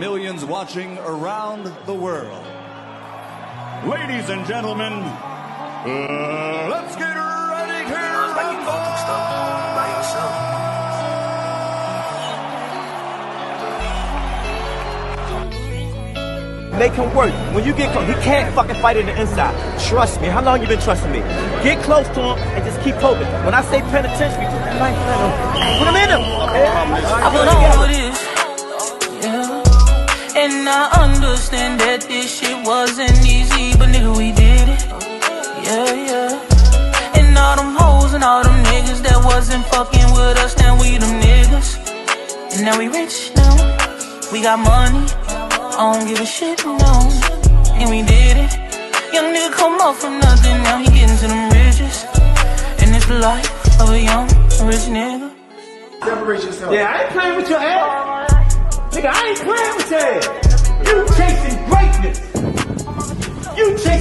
Millions watching around the world. Ladies and gentlemen, let's get ready to rumble! Make him work. When you get close, he can't fucking fight in the inside. Trust me. How long you been trusting me? Get close to him and just keep poking. When I say penitentiary, put that knife in him. Put him in him. I put him together. And I understand that this shit wasn't easy, but nigga, we did it. Yeah, yeah. And all them hoes and all them niggas that wasn't fucking with us, now we them niggas. And now we rich now. We got money. I don't give a shit, no. And we did it. Young nigga come up from nothing, now he getting to them riches. And it's the life of a young rich nigga. Separate yourself. Yeah, I ain't playing with your ass. Nigga, I ain't playing with your ass. You chasing greatness.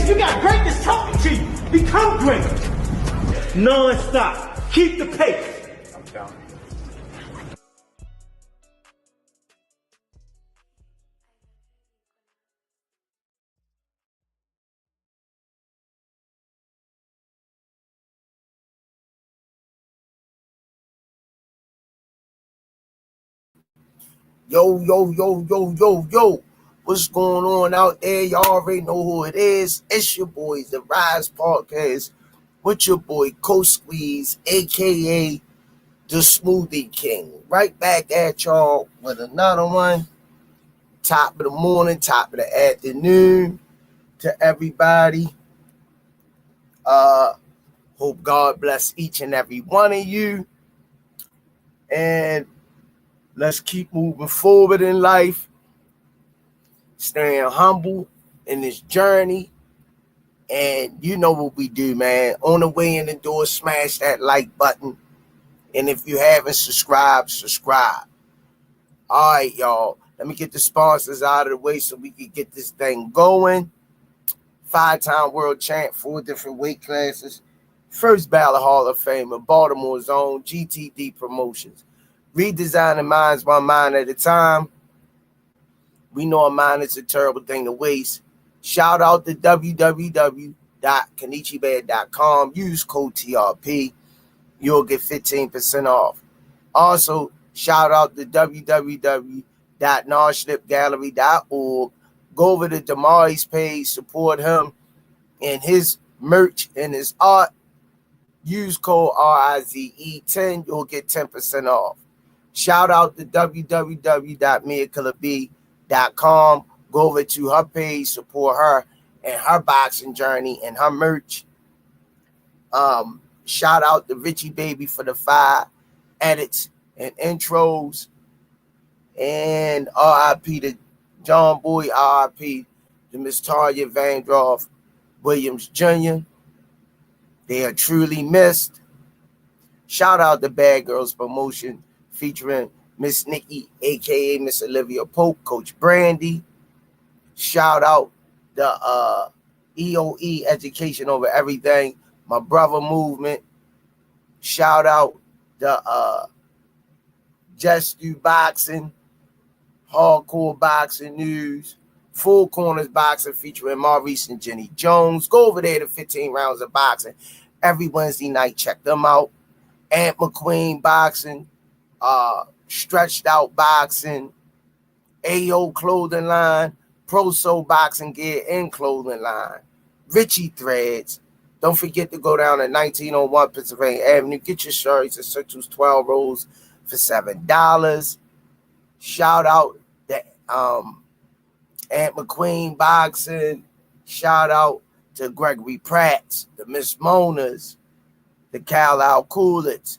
You got greatness talking to you. Become great. Non-stop. Keep the pace. I'm down. Yo, what's going on out there? Y'all already know who it is. It's your boys, the Rize Podcast, with your boy, Coach Squeeze, a.k.a. the Smoothie King. Right back at y'all with another one. Top of the morning, top of the afternoon to everybody. Hope God bless each and every one of you. And let's keep moving forward in life, staying humble in this journey. And you know what we do, man. On the way in the door, smash that like button. And if you haven't subscribed, subscribe. All right, y'all. Let me get the sponsors out of the way so we can get this thing going. 5-time world champ, 4 different weight classes. First ballot Hall of Famer, Baltimore's own GTD Promotions. Redesigning minds one mind at a time. We know a mind is a terrible thing to waste. Shout out to www.kenichibad.com. Use code TRP. You'll get 15% off. Also, shout out to www.narslipgallery.org. Go over to Damari's page. Support him and his merch and his art. Use code RIZE10. You'll get 10% off. Shout out to www.miakillab.com. Go over to her page, support her and her boxing journey and her merch. Shout out to Richie Baby for the 5 edits and intros. And RIP to John Boy, RIP to Miss Talia Vandroff Williams Jr. They are truly missed. Shout out to Bad Girls Promotion, featuring Miss Nikki, a.k.a. Miss Olivia Pope, Coach Brandy. Shout out the EOE, Education Over Everything, My Brother Movement. Shout out the Just Do Boxing, Hardcore Boxing News, Full Corners Boxing featuring Maurice and Jenny Jones. Go over there to 15 Rounds of Boxing every Wednesday night. Check them out. Aunt McQueen Boxing. Stretched Out Boxing, AO Clothing Line, Pro Soul Boxing Gear and Clothing Line, Richie Threads. Don't forget to go down to 1901 Pennsylvania Avenue. Get your shirts and circles 12 rolls for $7. Shout out to Aunt McQueen Boxing. Shout out to Gregory Pratt's, the Miss Monas, the Carlisle Coolets.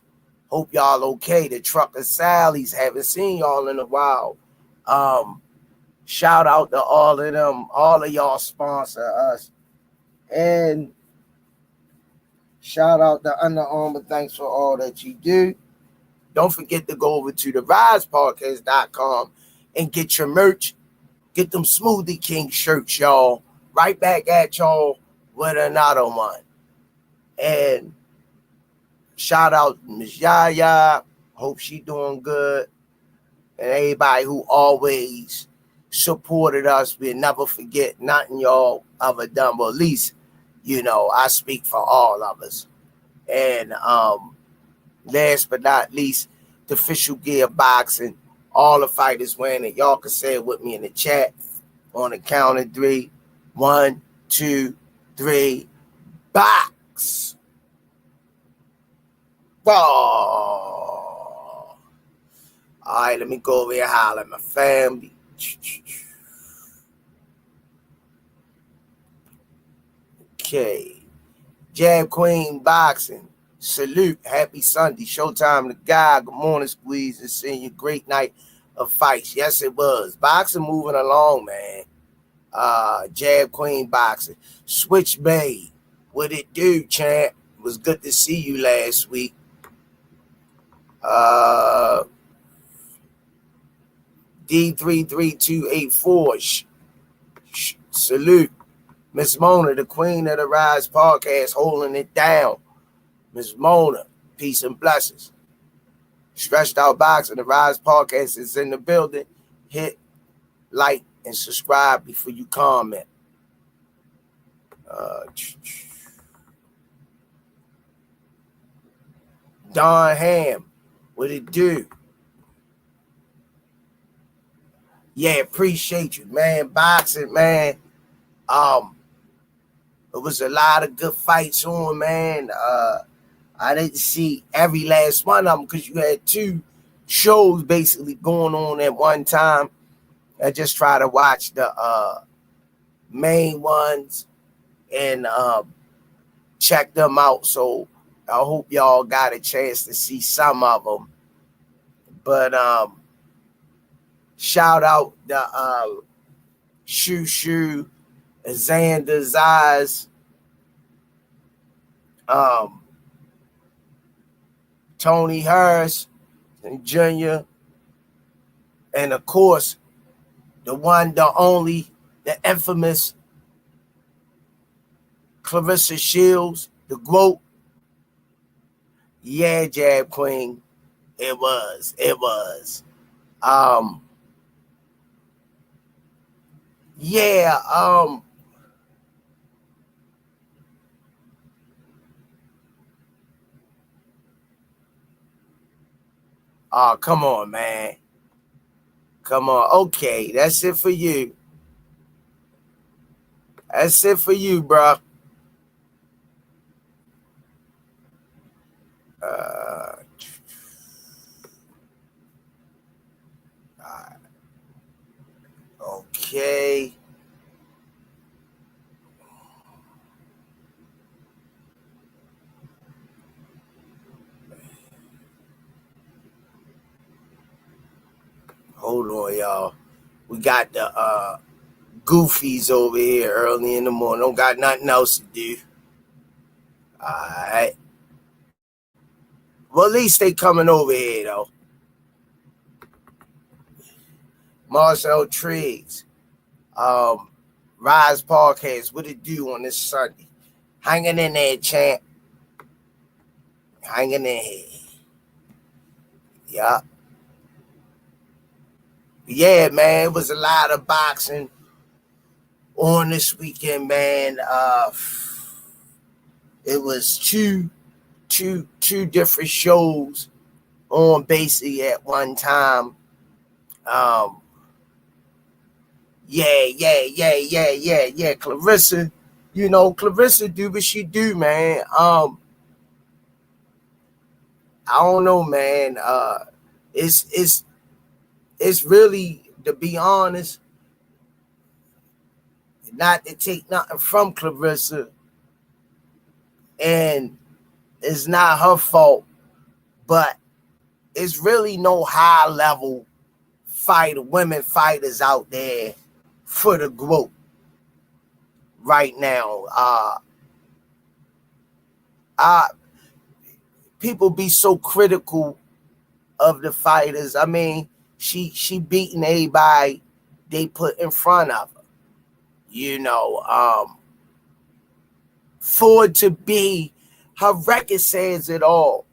Hope y'all okay. The Trucker Sally's, haven't seen y'all in a while. Shout out to all of them. All of y'all sponsor us. And shout out to Under Armour. Thanks for all that you do. Don't forget to go over to the RizePodcast.com and get your merch. Get them Smoothie King shirts, y'all. Right back at y'all with another one. And shout out to Miss Yaya. Hope she doing good. And everybody who always supported us. We'll never forget nothing y'all ever done, but at least, you know, I speak for all of us. And last but not least, the official gear boxing, all the fighters wearing it. Y'all can say it with me in the chat on the count of 3. 1, 2, 3, box. Oh. All right, let me go over here and holler at my family. Okay. Jab Queen Boxing. Salute. Happy Sunday. Showtime the guy. Good morning, Squeeze. It's seeing you. Great night of fights. Yes, it was. Boxing moving along, man. Jab Queen Boxing. Switch Bay. What it do, champ? It was good to see you last week. D33284. Salute. Miss Mona, the queen of the Rize podcast, holding it down. Miss Mona, peace and blessings. Stretched Out Boxing, the Rize podcast is in the building. Hit like and subscribe before you comment. Don Ham, what it do? Yeah, appreciate you, man. Boxing, man. It was a lot of good fights on, man. I didn't see every last one of them because you had 2 shows basically going on at one time. I just try to watch the main ones and check them out. So I hope y'all got a chance to see some of them. But shout out the Shoo Xander's Eyes, Tony Harris and Jr., and of course the one, the only, the infamous Clarissa Shields, the GOAT. Yeah, Jab Queen, it was. Oh, come on, man. Come on. Okay, that's it for you. That's it for you, bro. Okay. Hold on, y'all. We got the goofies over here early in the morning. Don't got nothing else to do. All right. Well, at least they coming over here, though. Marcel Triggs. Rize Podcast. What it do on this Sunday? Hanging in there, champ. Hanging in here. Yeah. Yeah, man, it was a lot of boxing on this weekend, man. It was two different shows on basically at one time. Yeah. Clarissa, you know, Clarissa do what she do, man. I don't know, man. It's really, to be honest, not to take nothing from Clarissa, and it's not her fault, but it's really no high level women fighters out there for the group right now. People be so critical of the fighters. I mean, she beating everybody they put in front of her. You know, for it to be, her record says it all.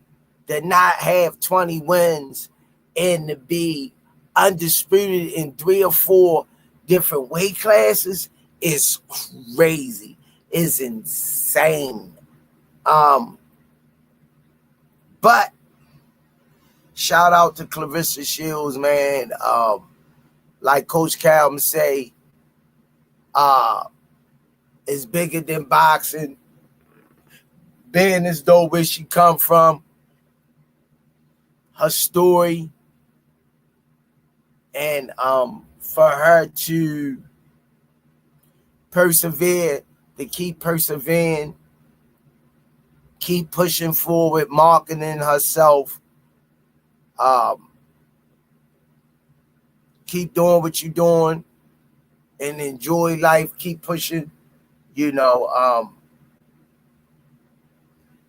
To not have 20 wins and to be undisputed in 3 or 4 different weight classes is crazy. It's insane. But shout out to Clarissa Shields, man. Like Coach Calvin say, it's bigger than boxing. Being as though where she come from, her story, and for her to persevere, to keep persevering, keep pushing forward, marketing herself, keep doing what you're doing, and enjoy life, keep pushing, you know.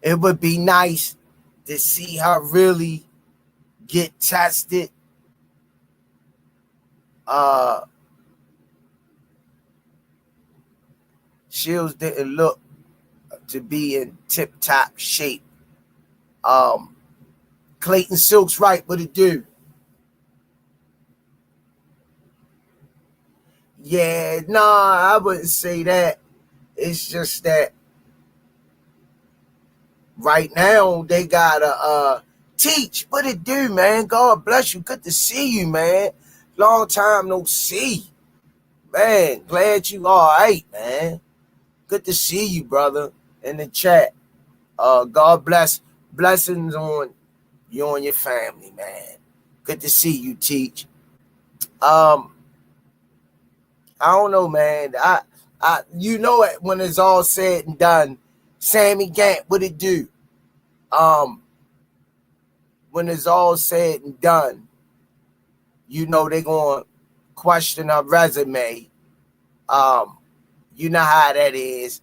It would be nice to see her really get tested. Shields didn't look to be in tip-top shape. Clayton Silk's right, what it do? Yeah, nah, I wouldn't say that. It's just that right now they gotta teach. What it do, man? God bless you. Good to see you, man. Long time no see. Man, glad you all right, man. Good to see you, brother, in the chat. God bless. Blessings on you and your family, man. Good to see you, Teach. I don't know, man. You know it when it's all said and done. Sammy Gant, what it do? When it's all said and done, you know they're gonna question her resume. You know how that is.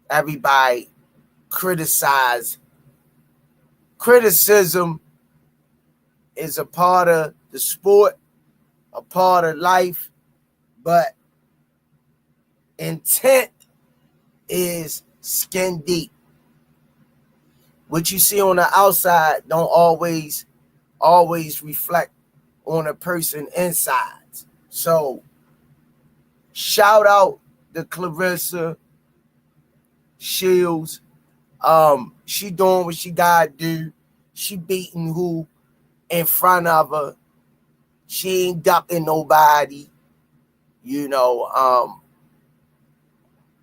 Everybody criticize. Criticism is a part of the sport, a part of life, but intent is skin deep. What you see on the outside don't always reflect on a person inside. So shout out to Clarissa Shields. She doing what she gotta do. She beating who in front of her. She ain't ducking nobody. You know,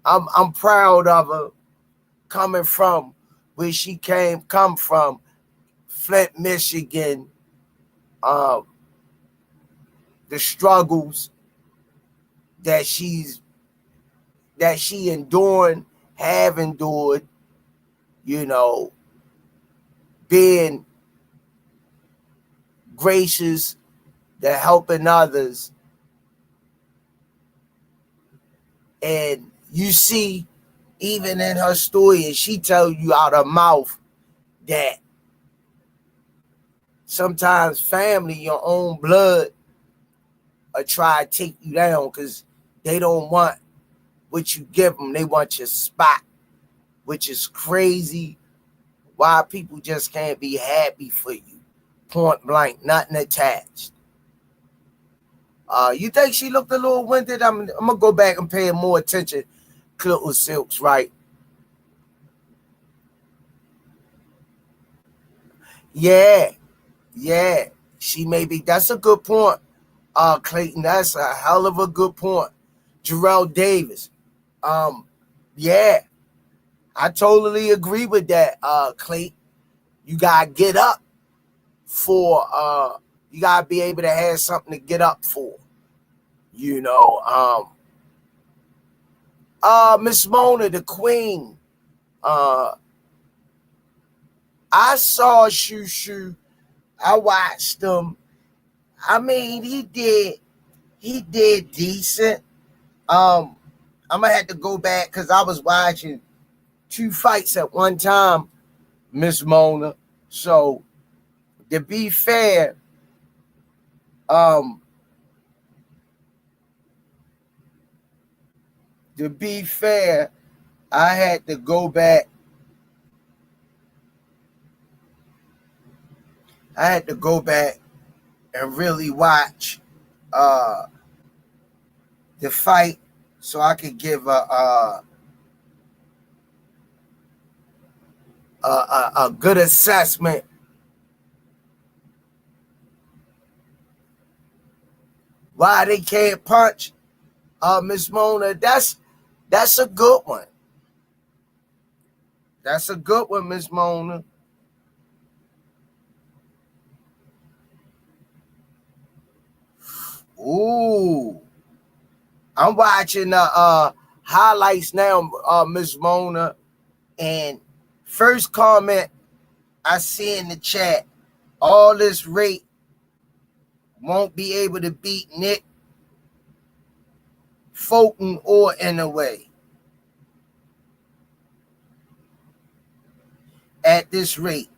I'm proud of her coming from where she come from, Flint, Michigan. The struggles that she endured, have endured, you know, being gracious to helping others. And you see, even in her story, and she tell you out her mouth that sometimes family, your own blood, will try to take you down because they don't want what you give them. They want your spot, which is crazy. Why people just can't be happy for you. Point blank, nothing attached. You think she looked a little winded? I'm gonna go back and pay more attention. Clarissa Silks, right? Yeah. She may be. That's a good point, Clayton. That's a hell of a good point. Jarrell Davis. Yeah. I totally agree with that, Clayton. You gotta get up for you gotta be able to have something to get up for. You know, Miss Mona, the queen. I saw Shushu. I watched him. I mean, he did decent. I'm gonna have to go back because I was watching 2 fights at one time, Miss Mona. So to be fair, I had to go back. and really watch the fight so I could give a good assessment. Why they can't punch Miss Mona? That's a good one. That's a good one, Miss Mona. Ooh. I'm watching the highlights now, Miss Mona. And first comment I see in the chat, all this rate won't be able to beat Nick Fulton or Inouye at this rate.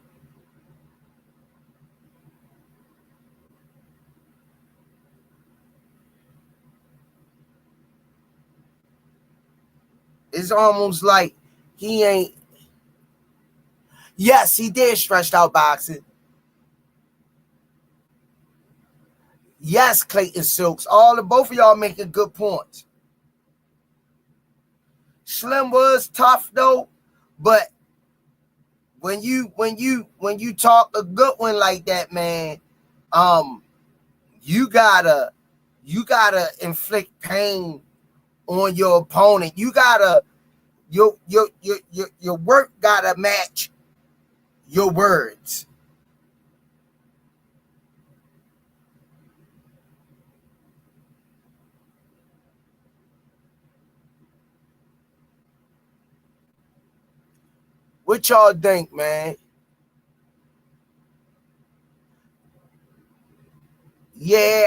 It's almost like he ain't. Yes, he did stretched out boxing. Yes, Clayton Silks. Both of y'all making good points. Slim was tough though, but when you talk a good one like that, man, you gotta inflict pain on your opponent. You gotta your work gotta match your words. What y'all think, man? Yeah,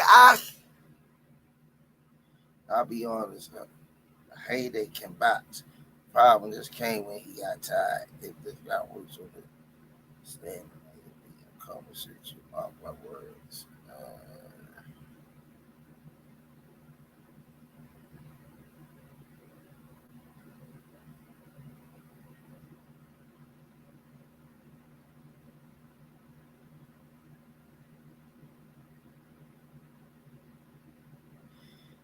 I'll be honest. I hate they can box. Problem just came when he got tired. If this guy works with it, stand in conversation about my words.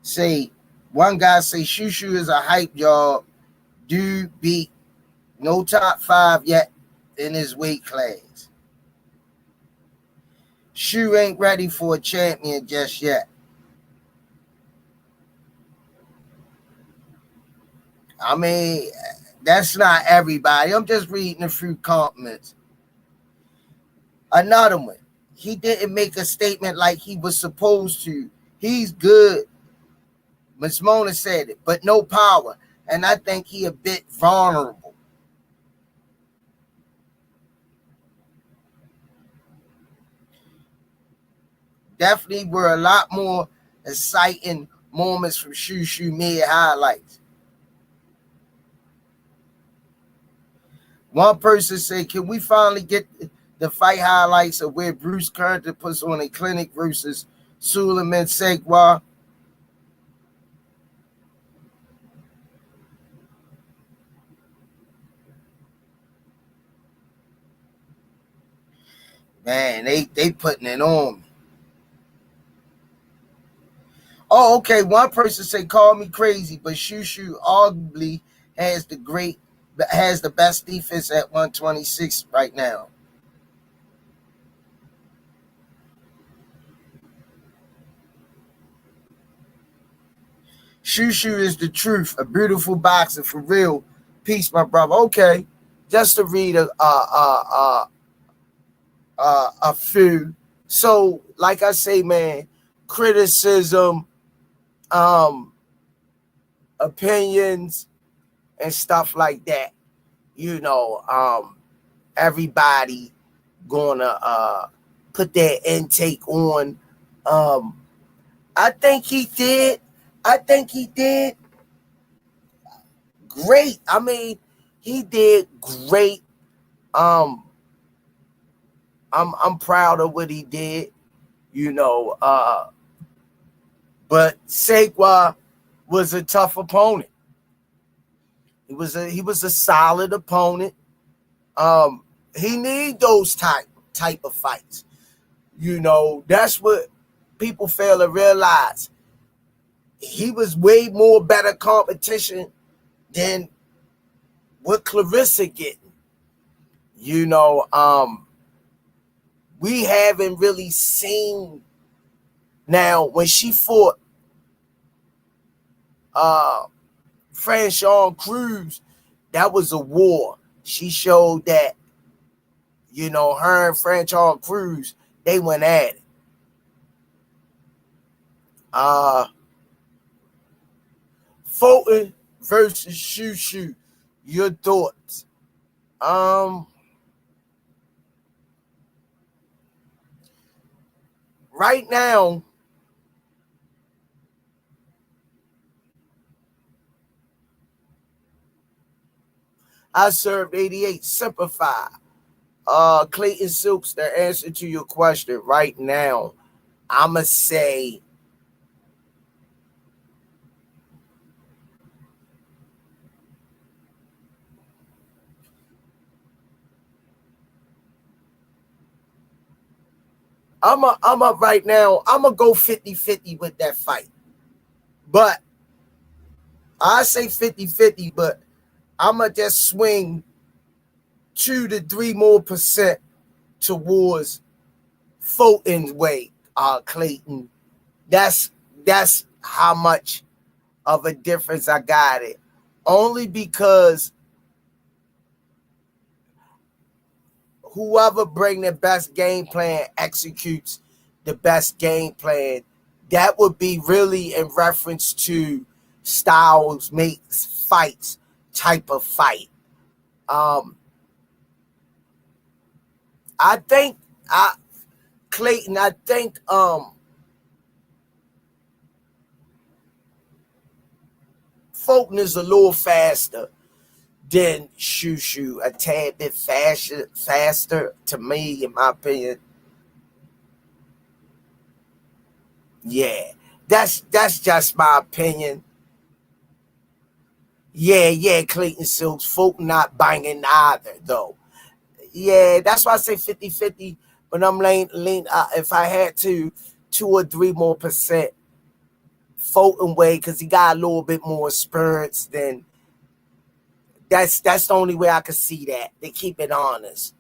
Say, one guy say Shushu is a hype job. Dude beat no top 5 yet in his weight class. Shu ain't ready for a champion just yet. I mean, that's not everybody. I'm just reading a few comments. Another one. He didn't make a statement like he was supposed to. He's good. Miss Mona said it, but no power. And I think he a bit vulnerable. Definitely were a lot more exciting moments from Shushu mid highlights. One person said, can we finally get the fight highlights of where Bruce Carter puts on a clinic versus Suleiman Segwa? Man, they putting it on me. Oh, okay. One person said, call me crazy, but Shushu arguably has the best defense at 126 right now. Shushu is the truth, a beautiful boxer for real. Peace, my brother. Okay, just to read a few. So, like I say, man, criticism, opinions, and stuff like that. You know, everybody gonna put their intake on. I think he did great. I mean, he did great. I'm proud of what he did, you know. But Segwa was a tough opponent. He was a solid opponent. He need those type of fights. You know, that's what people fail to realize. he was way more better competition than what Clarissa getting. You know, we haven't really seen now when she fought Franchon Cruz, that was a war. She showed that, you know, her and Franchon Cruz, they went at it. Fulton versus Shushu, your thoughts? Right now, I served 88. Simplify. Clayton Silks, the answer to your question right now, I'ma say I'm up right now. I'm gonna go 50-50 with that fight. But I say 50-50, but I'm gonna just swing 2 to 3 more % towards Fulton's way, Clayton. That's how much of a difference I got it. Only because whoever bring the best game plan executes the best game plan. That would be really in reference to styles makes fights type of fight. I think Clayton, I think Fulton is a little faster than Shushu, a tad bit faster to me, in my opinion. Yeah, that's just my opinion. Yeah, Clayton Silks. Fulton not banging either, though. Yeah, that's why I say 50-50. But I'm lean. If I had to, 2 or 3 more % Fulton way, because he got a little bit more experience than. That's the only way I could see that. They keep it honest.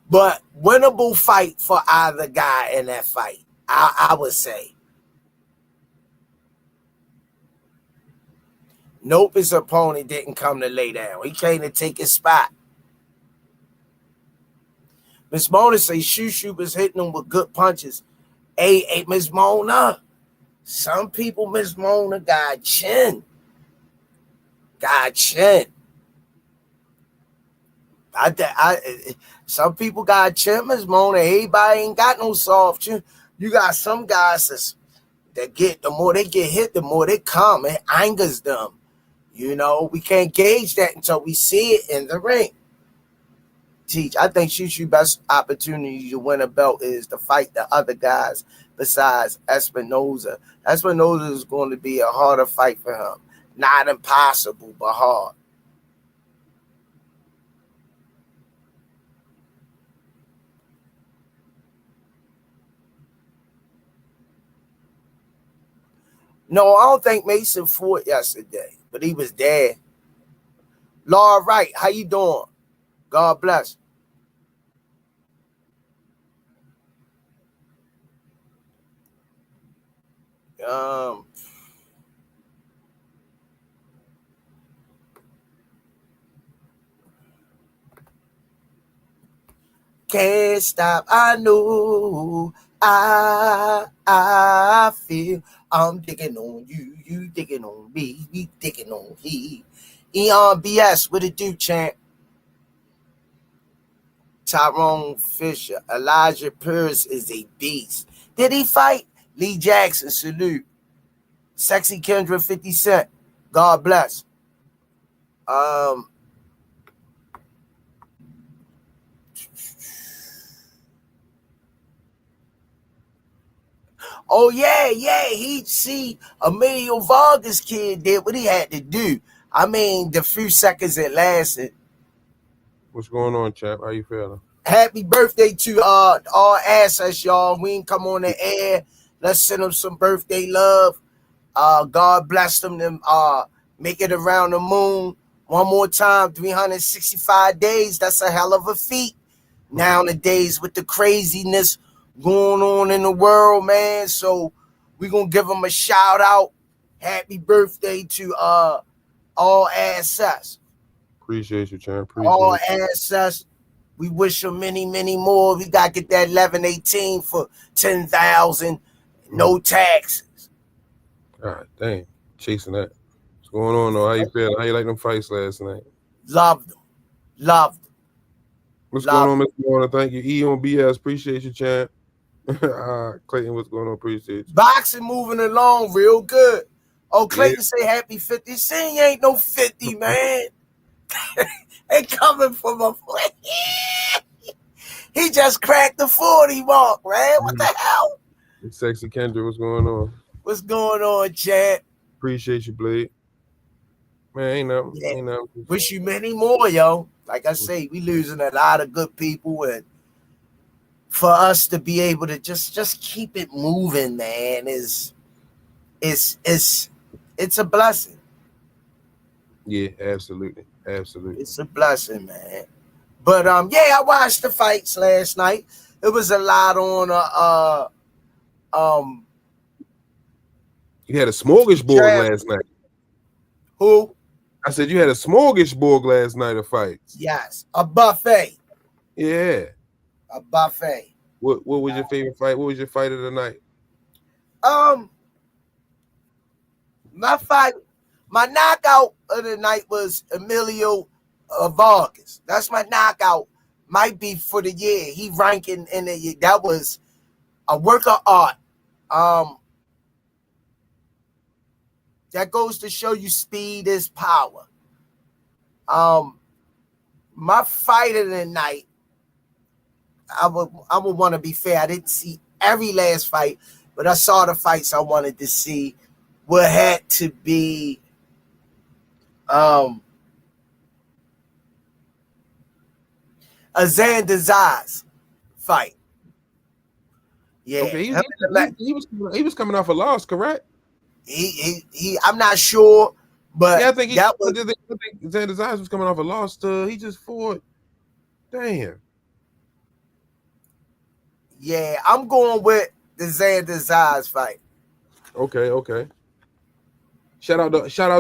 But winnable fight for either guy in that fight, I would say. Nope, his opponent didn't come to lay down. He came to take his spot. Miss Mona says Shushu was hitting him with good punches. Hey, Miss Mona. Some people, Miss Mona, got chin. Some people got chin, Miss Mona. Everybody ain't got no soft chin. You got some guys that get, the more they get hit, the more they come. It angers them. You know, we can't gauge that until we see it in the ring. I think Shushu's best opportunity to win a belt is to fight the other guys besides Espinoza. Espinoza is going to be a harder fight for him. Not impossible, but hard. No, I don't think Mason fought yesterday, but he was there. Laura Wright, how you doing? God bless. Can't stop. I know. I feel. I'm digging on you. You digging on me. We digging on he. Eon BS. What it do, champ? Tyrone Fisher. Elijah Pierce is a beast. Did he fight? Lee Jackson. Salute. Sexy Kendra 50 Cent. God bless. Oh, yeah. He'd see Emilio Vargas kid did what he had to do. I mean, the few seconds it lasted. What's going on, chap? How you feeling? Happy birthday to all assets, y'all. We ain't come on the air Let's send them some birthday love. God bless them to make it around the moon one more time, 365 days. That's a hell of a feat. Nowadays with the craziness going on in the world, man. So we're going to give them a shout out. Happy birthday to all ancestors. Appreciate you, champ. Appreciate All you. ancestors. We wish them many, many more. We got to get that 1118 for 10,000. No taxes. God damn. Chasing that. What's going on, though? How you feel? How you like them fights last night? Loved them. Loved them. What's going on, Mr. Warner? Thank you. E on BS. Appreciate you, champ. Clayton, what's going on? Appreciate you. Boxing moving along real good. Oh, Clayton say happy 50. Saying you ain't no 50, man. Ain't coming from a he just cracked the 40 mark, man. What the hell? Sexy Kendra, what's going on? What's going on, Chad? Appreciate you, Blade. Man, ain't nothing. Yeah. Ain't nothing. Wish you many more, yo. Like I say, we losing a lot of good people, and for us to be able to just keep it moving, man, it's a blessing. Yeah, absolutely. Absolutely. It's a blessing, man. But yeah, I watched the fights last night. It was a lot on You had a smorgasbord last night. Who? I said you had a smorgasbord last night of fights. Yes, a buffet. Yeah. A buffet. What was your favorite fight? What was your fight of the night? My knockout of the night was Emilio Vargas. That's my knockout. Might be for the year. He ranking in the year. That was a work of art. That goes to show you speed is power. My fight of the night, I would want to be fair. I didn't see every last fight, but I saw the fights I wanted to see. What had to be a Xander Zayas fight. Yeah, Okay, he was coming off a loss, correct? He I'm not sure, but yeah, I think Xander Zayas was coming off a loss. He just fought. Damn. Yeah, I'm going with the Xander Zayas fight. Okay. Shout out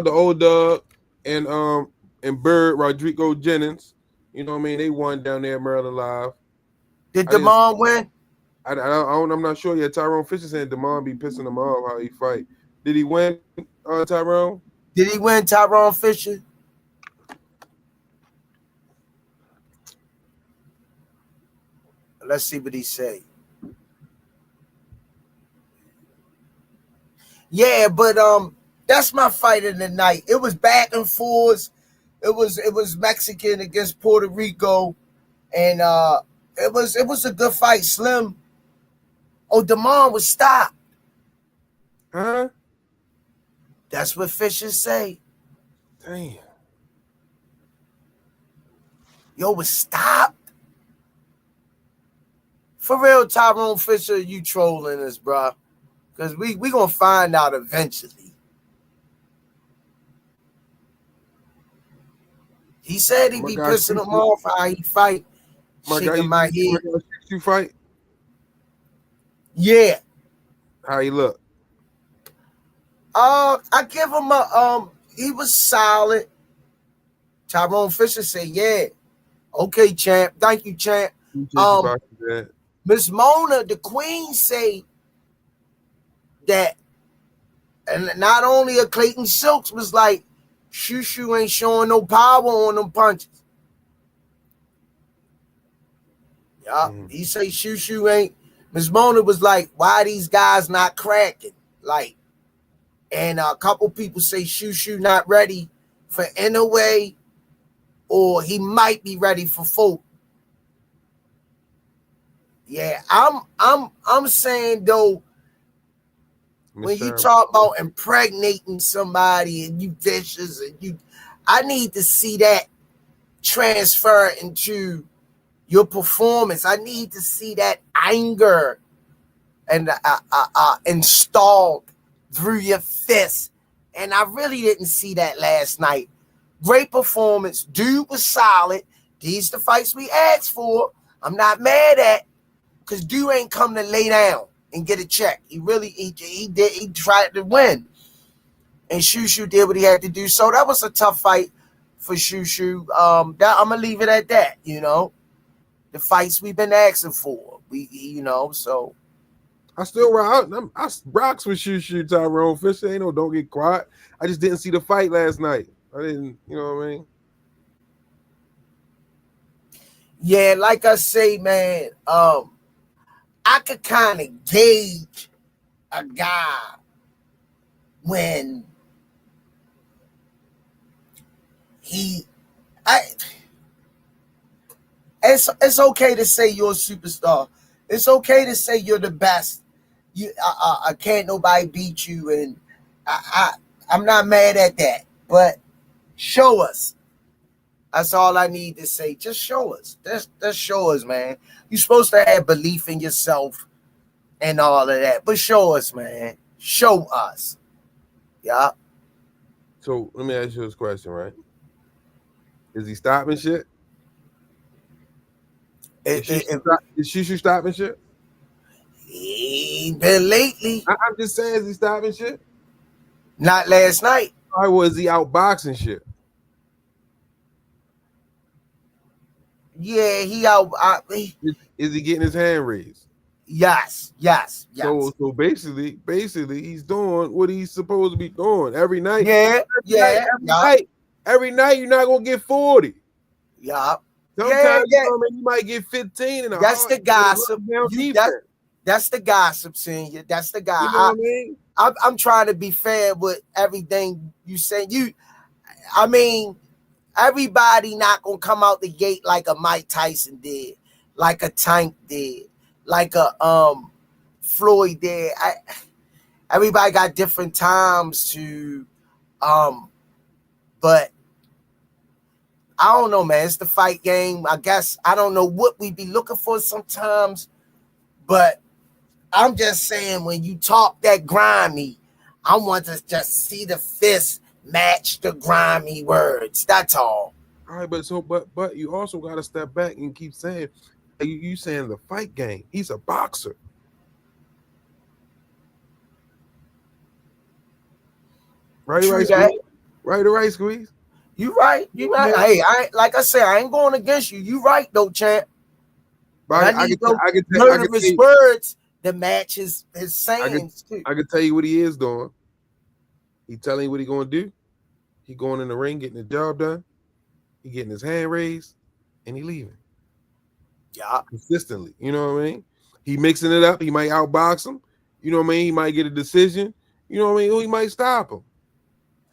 to Old Doug and Bird Rodrigo Jennings. You know what I mean? They won down there at Maryland Live. Did Damon win? I'm not sure yet. Tyrone Fisher said Damon be pissing him off how he fight. Did he win, Tyrone? Did he win, Tyrone Fisher? Let's see what he say. Yeah, but that's my fight of the night. It was back and forth. It was Mexican against Puerto Rico, and it was a good fight. Slim. Oh, Damon was stopped. Huh? That's what Fisher say. Damn. Yo, was stopped. For real, Tyrone Fisher, you trolling us, bro. Because we going to find out eventually. He said he be pissing him off how he fight. Shaking my head. You fight? Yeah. How he look? I give him he was solid. Tyrone Fisher said, yeah. Okay, champ. Thank you, champ. Miss Mona, the queen, say that, and not only a Clayton Silks was like, Shushu ain't showing no power on them punches. Yeah, he say Shushu ain't. Miss Mona was like, why these guys not cracking? Like, and a couple people say Shushu not ready for Inouye, or he might be ready for Folk. Yeah, I'm saying though, when you talk about impregnating somebody and you vicious and I need to see that transfer into your performance. I need to see that anger and installed through your fist. And I really didn't see that last night. Great performance. Dude was solid. These the fights we asked for. I'm not mad at, because dude ain't come to lay down and get a check. He tried to win. And Shushu did what he had to do. So that was a tough fight for Shushu. I'm gonna leave it at that, The fights we've been asking for. So I still rock. I rocks with Shushu, Tyrone Fisher. Ain't no don't get quiet. I just didn't see the fight last night. I didn't, you know what I mean? Yeah, like I say, man, I could kind of gauge a guy when it's okay to say you're a superstar. It's okay to say you're the best. I can't nobody beat you, and I'm not mad at that. But show us. That's all I need to say. Just show us. Just show us, man. You're supposed to have belief in yourself and all of that. But show us, man. Show us. Yeah. So let me ask you this question, right? Is he stopping shit? Is Shushu stopping shit? He been lately. I'm just saying, is he stopping shit? Not last night. Or was he outboxing shit? Yeah, he out. Is he getting his hand raised? Yes. So basically, he's doing what he's supposed to be doing every night. Every night, you're not gonna get 40. Yeah. Sometimes you might get 15. And that's the gossip. That's the gossip, senior. That's the guy. You know what I mean? I'm trying to be fair with everything you say. Everybody not gonna come out the gate like a Mike Tyson did, like a Tank did, like a Floyd did. Everybody got different times to, but I don't know, man. It's the fight game. I guess I don't know what we be looking for sometimes, but I'm just saying when you talk that grimy, I want to just see the fist match the grimy words. That's all. All right, but you also got to step back and keep saying you saying the fight game. He's a boxer. Right, Squeeze. You right. Yeah. Hey, like I said, I ain't going against you. You right though, champ. Right, I can murderous words that match his sayings too. I can tell you what he is doing. He telling you what he gonna do. He going in the ring, getting the job done. He getting his hand raised, and he leaving. Yeah, consistently. You know what I mean? He mixing it up. He might outbox him. You know what I mean? He might get a decision. You know what I mean? He might stop him,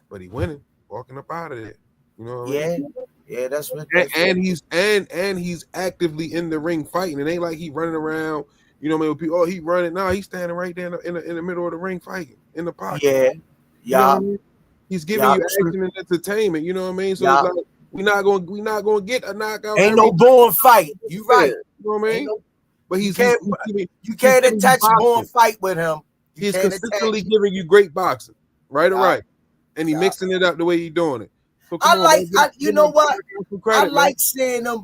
but he winning, walking up out of there. You know what I mean? Yeah, that's what. He's actively in the ring fighting. It ain't like he running around. You know what I mean? With people, he running. No, he's standing right there in the middle of the ring fighting in the pocket. Yeah. You know what I mean? He's giving you action and entertainment. You know what I mean? So it's like we're not gonna get a knockout. Ain't no born fight. You right. You know what I mean? But you can't attach a born fight with him. He's consistently giving you great boxing, right or right, and he mixing it up the way he's doing it. So I like seeing them.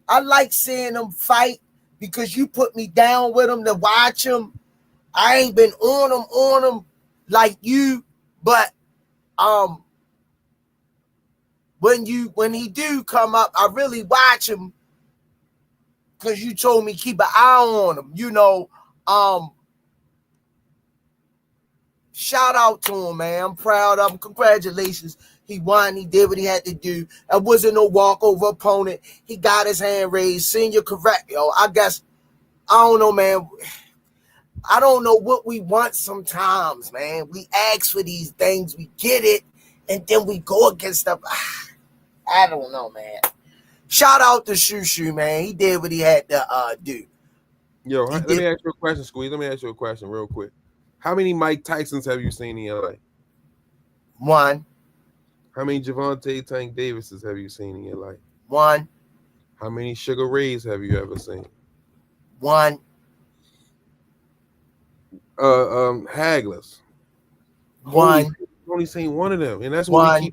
I like seeing them fight because you put me down with them to watch them. I ain't been on them like you, but when he do come up, I really watch him because you told me keep an eye on him. You know, shout out to him, man. I'm proud of him. Congratulations. He won. He did what he had to do. It wasn't no walkover opponent. He got his hand raised. Senior correct, yo. I guess, I don't know, man. I don't know what we want sometimes, man. We ask for these things. We get it. And then we go against them. I don't know, man. Shout out to Shushu, man. He did what he had to do. Yo, let me ask you a question, Squeeze. Let me ask you a question real quick. How many Mike Tysons have you seen in your life? One. How many Javante Tank Davises have you seen in your life? One. How many Sugar Rays have you ever seen? One. Hagglers. One. Only seen one of them, and that's One.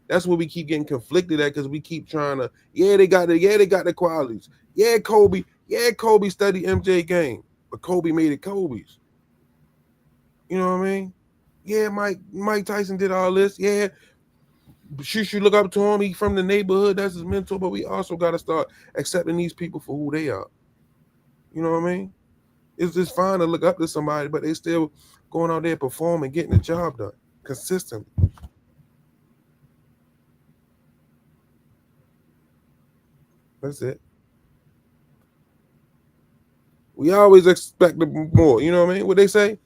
what we keep getting conflicted at, because we keep trying to. They got the qualities. Kobe studied MJ game, but Kobe made it Kobe's. You know what I mean? Mike Tyson did all this. You should look up to him. He from the neighborhood. That's his mentor. But we also got to start accepting these people for who they are. You know what I mean? It's just fine to look up to somebody, but they still going out there performing, getting the job done consistently. That's it. We always expect more. You know what I mean? What they say?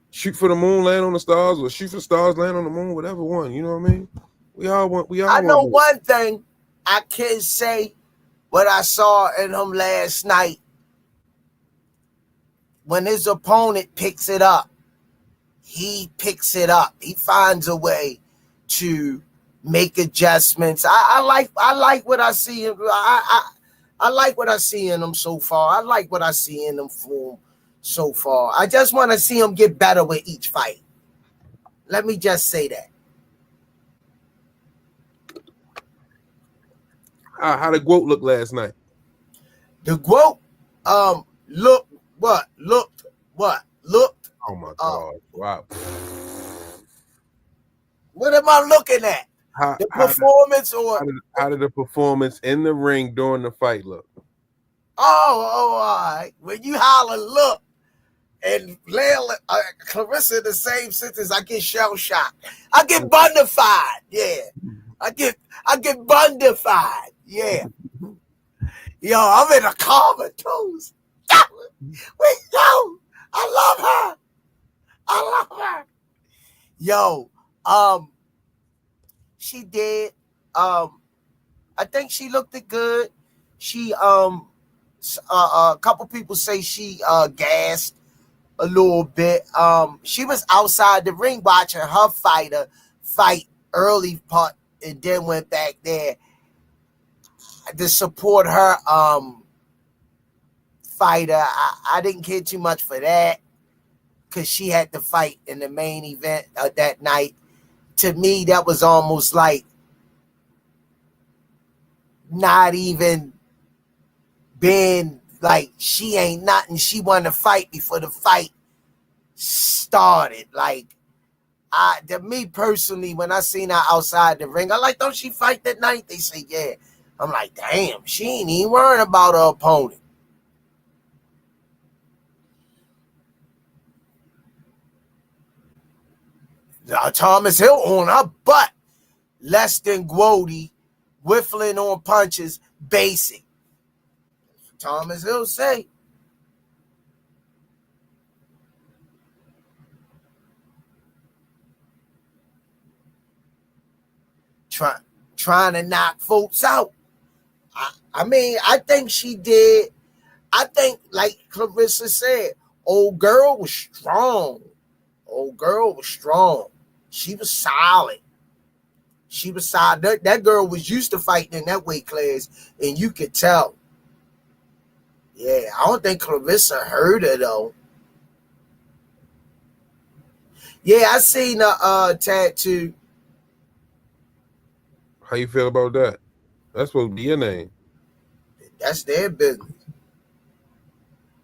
Shoot for the moon, land on the stars, or shoot for the stars, land on the moon, whatever one. You know what I mean? I know one thing. I can say what I saw in him last night. When his opponent picks it up, he picks it up. He finds a way to make adjustments. I like what I see him. I like what I see in him so far. I like what I see in him form so far. I just want to see him get better with each fight. Let me just say that. How did Guote look last night? The Guote looked. Oh my God! Wow. What am I looking at? The performance, how did the performance in the ring during the fight look? All right. When you holler, look, and Clarissa in the same sentence, I get shell shocked. I get bundified. Yeah. I get bundified. Yeah. Yo, I'm in a comatose. Wait, no. I love her. Yo, she did. I think she looked good. She a couple people say she gassed a little bit. She was outside the ring watching her fighter fight early part, and then went back there to support her fighter. I didn't care too much for that, because she had to fight in the main event that night. To me, that was almost like not even being like she ain't nothing. She wanted to fight before the fight started. Like, to me personally, when I seen her outside the ring, I like, don't she fight that night? They say, yeah. I'm like, damn, she ain't even worrying about her opponent. Thomas Hill on her butt, less than Guote, whiffling on punches, basic. Thomas Hill say. Trying to knock folks out. I mean, I think she did. I think, like Clarissa said, old girl was strong. She was solid. That girl was used to fighting in that weight class, and you could tell. Yeah, I don't think Clarissa hurt her, though. Yeah, I seen a tattoo. How you feel about that? That's supposed to be your name. That's their business.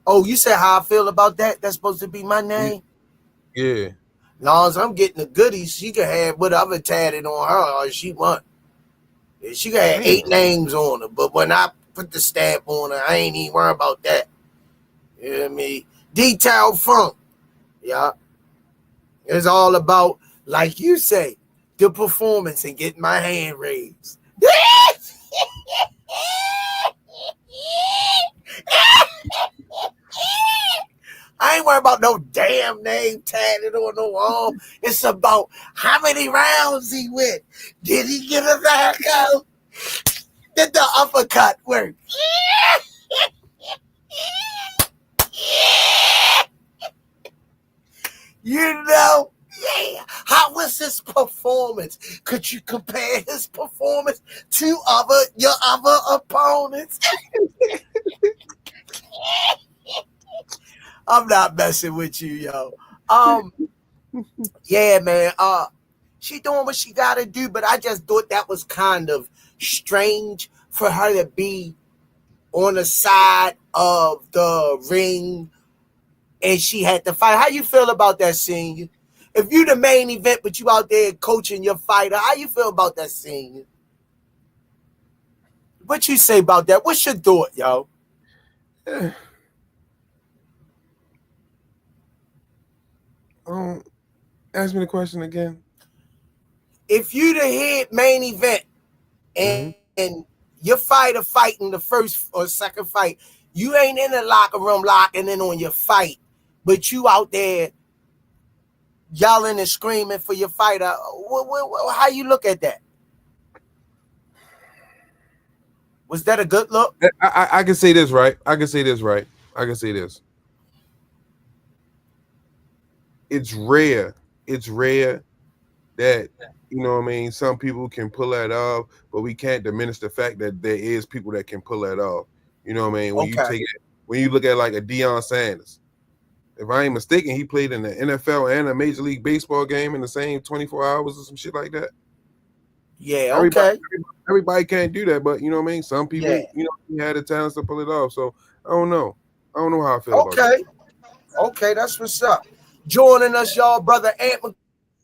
Oh, you said how I feel about that? That's supposed to be my name? Yeah. Long as I'm getting the goodies, she can have whatever tatted on her or she want. She can have 8 names on her, but when I put the stamp on her, I ain't even worried about that. You know what I mean? Detailed funk. Yeah. It's all about, like you say, the performance and getting my hand raised. I ain't worried about no damn name tatted on no arm. It's about how many rounds he went. Did he get a knockout? Did the uppercut work? You know? Yeah. How was his performance? Could you compare his performance to your other opponents? I'm not messing with you, yo. Yeah, man. She doing what she gotta do, but I just thought that was kind of strange for her to be on the side of the ring and she had to fight. How you feel about that scene? If you the main event, but you out there coaching your fighter, how you feel about that scene? What you say about that? What's your thought, yo? Ask me the question again. If you the head main event and your fighter fighting the first or second fight, you ain't in the locker room locking in on your fight, but you out there yelling and screaming for your fighter. How you look at that? Was that a good look? I can say this, right? I can say this. It's rare. It's rare that, you know what I mean, some people can pull that off, but we can't diminish the fact that there is people that can pull that off. You know what I mean? When you look at like a Deion Sanders, if I ain't mistaken, he played in the NFL and a Major League Baseball game in the same 24 hours or some shit like that. Yeah, everybody can't do that, but you know what I mean? Some people, you know, he had the talents to pull it off. So I don't know how I feel about that. Okay, that's what's up. Joining us, y'all, brother Ant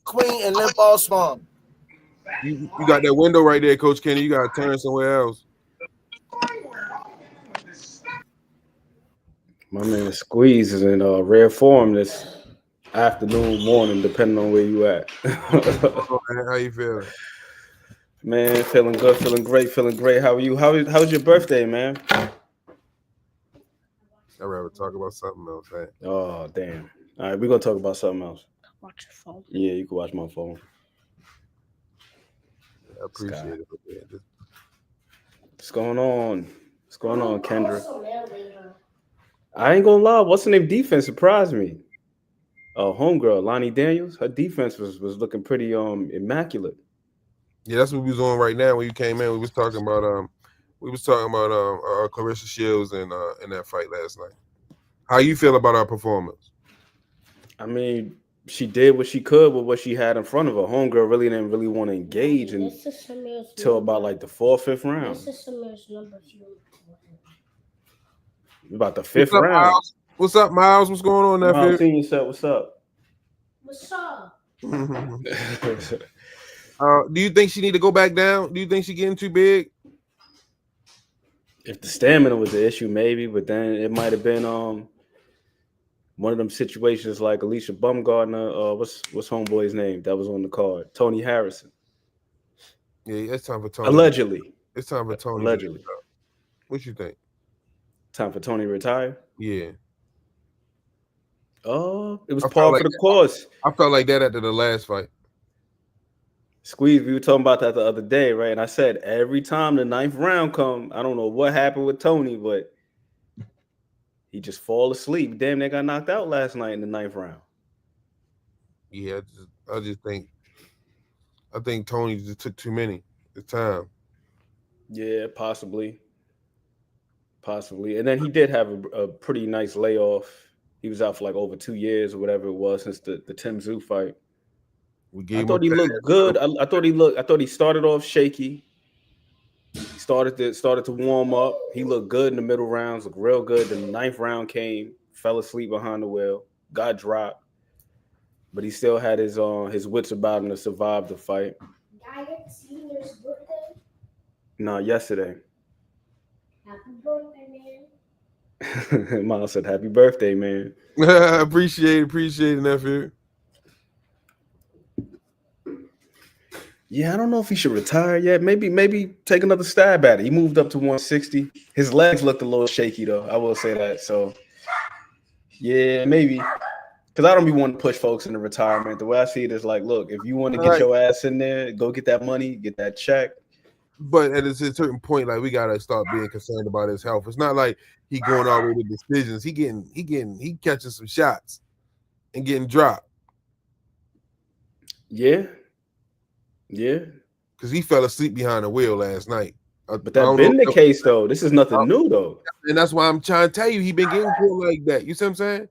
McQueen and Limp Osman. You got that window right there, Coach Kenny. You got to turn somewhere else. My man Squeeze is in rare form this afternoon, morning, depending on where you at. How you feeling? Man, feeling good, feeling great. How are you? How's your birthday, man? I'd rather talk about something else, man. Oh, damn. All right, we're going to talk about something else. Watch your phone. Yeah, you can watch my phone. I appreciate it. What's going on? What's going on, Kendra? I ain't gonna lie. What's the name? Defense surprised me. Homegirl, Lonnie Daniels. Her defense was looking pretty immaculate. Yeah, that's what we was on right now. When you came in, we was talking about Clarissa Shields in that fight last night. How you feel about our performance? I mean, she did what she could with what she had in front of her. Homegirl really didn't want to engage until about like the 4th, 5th round. This is Samir's number. About the 5th round. Miles? What's up, Miles? What's going on, nephew? Seeing yourself. What's up? What's up? Do you think she need to go back down? Do you think she getting too big? If the stamina was the issue, maybe, but then it might have been one of them situations like Alicia Bumgardner. What's homeboy's name that was on the card? Tony Harrison. Yeah, it's time for Tony. Allegedly. It's time for Tony. Allegedly. What you think? Time for Tony to retire? Yeah. Oh, it was par for the course. I felt like that after the last fight. Squeeze, we were talking about that the other day, right? And I said every time the 9th round come, I don't know what happened with Tony, but he just fall asleep. Damn, they got knocked out last night in the 9th round. Yeah, I think Tony just took too many this time. Yeah, possibly. And then he did have a pretty nice layoff. He was out for like over 2 years or whatever it was since the Tim Tszyu fight. I thought he looked good. I thought he started off shaky. He started to warm up. He looked good in the middle rounds, looked real good. Then the 9th round came, fell asleep behind the wheel, got dropped. But he still had his wits about him to survive the fight. Diet Senior's birthday? No, yesterday. Happy birthday, man. Miles said, "Happy birthday, man." appreciate it, nephew. Yeah, I don't know if he should retire yet. Maybe take another stab at it. He moved up to 160. His legs looked a little shaky, though. I will say that. So, yeah, maybe. Because I don't be wanting to push folks into retirement. The way I see it is like, look, if you want to get your ass in there, go get that money, get that check. But at a certain point, like, we gotta start being concerned about his health. It's not like he going all the way to decisions. He catching some shots and getting dropped. Yeah. Because he fell asleep behind the wheel last night. But that's been the case, though. This is nothing new, though. And that's why I'm trying to tell you, he been getting pulled like that. You see what I'm saying?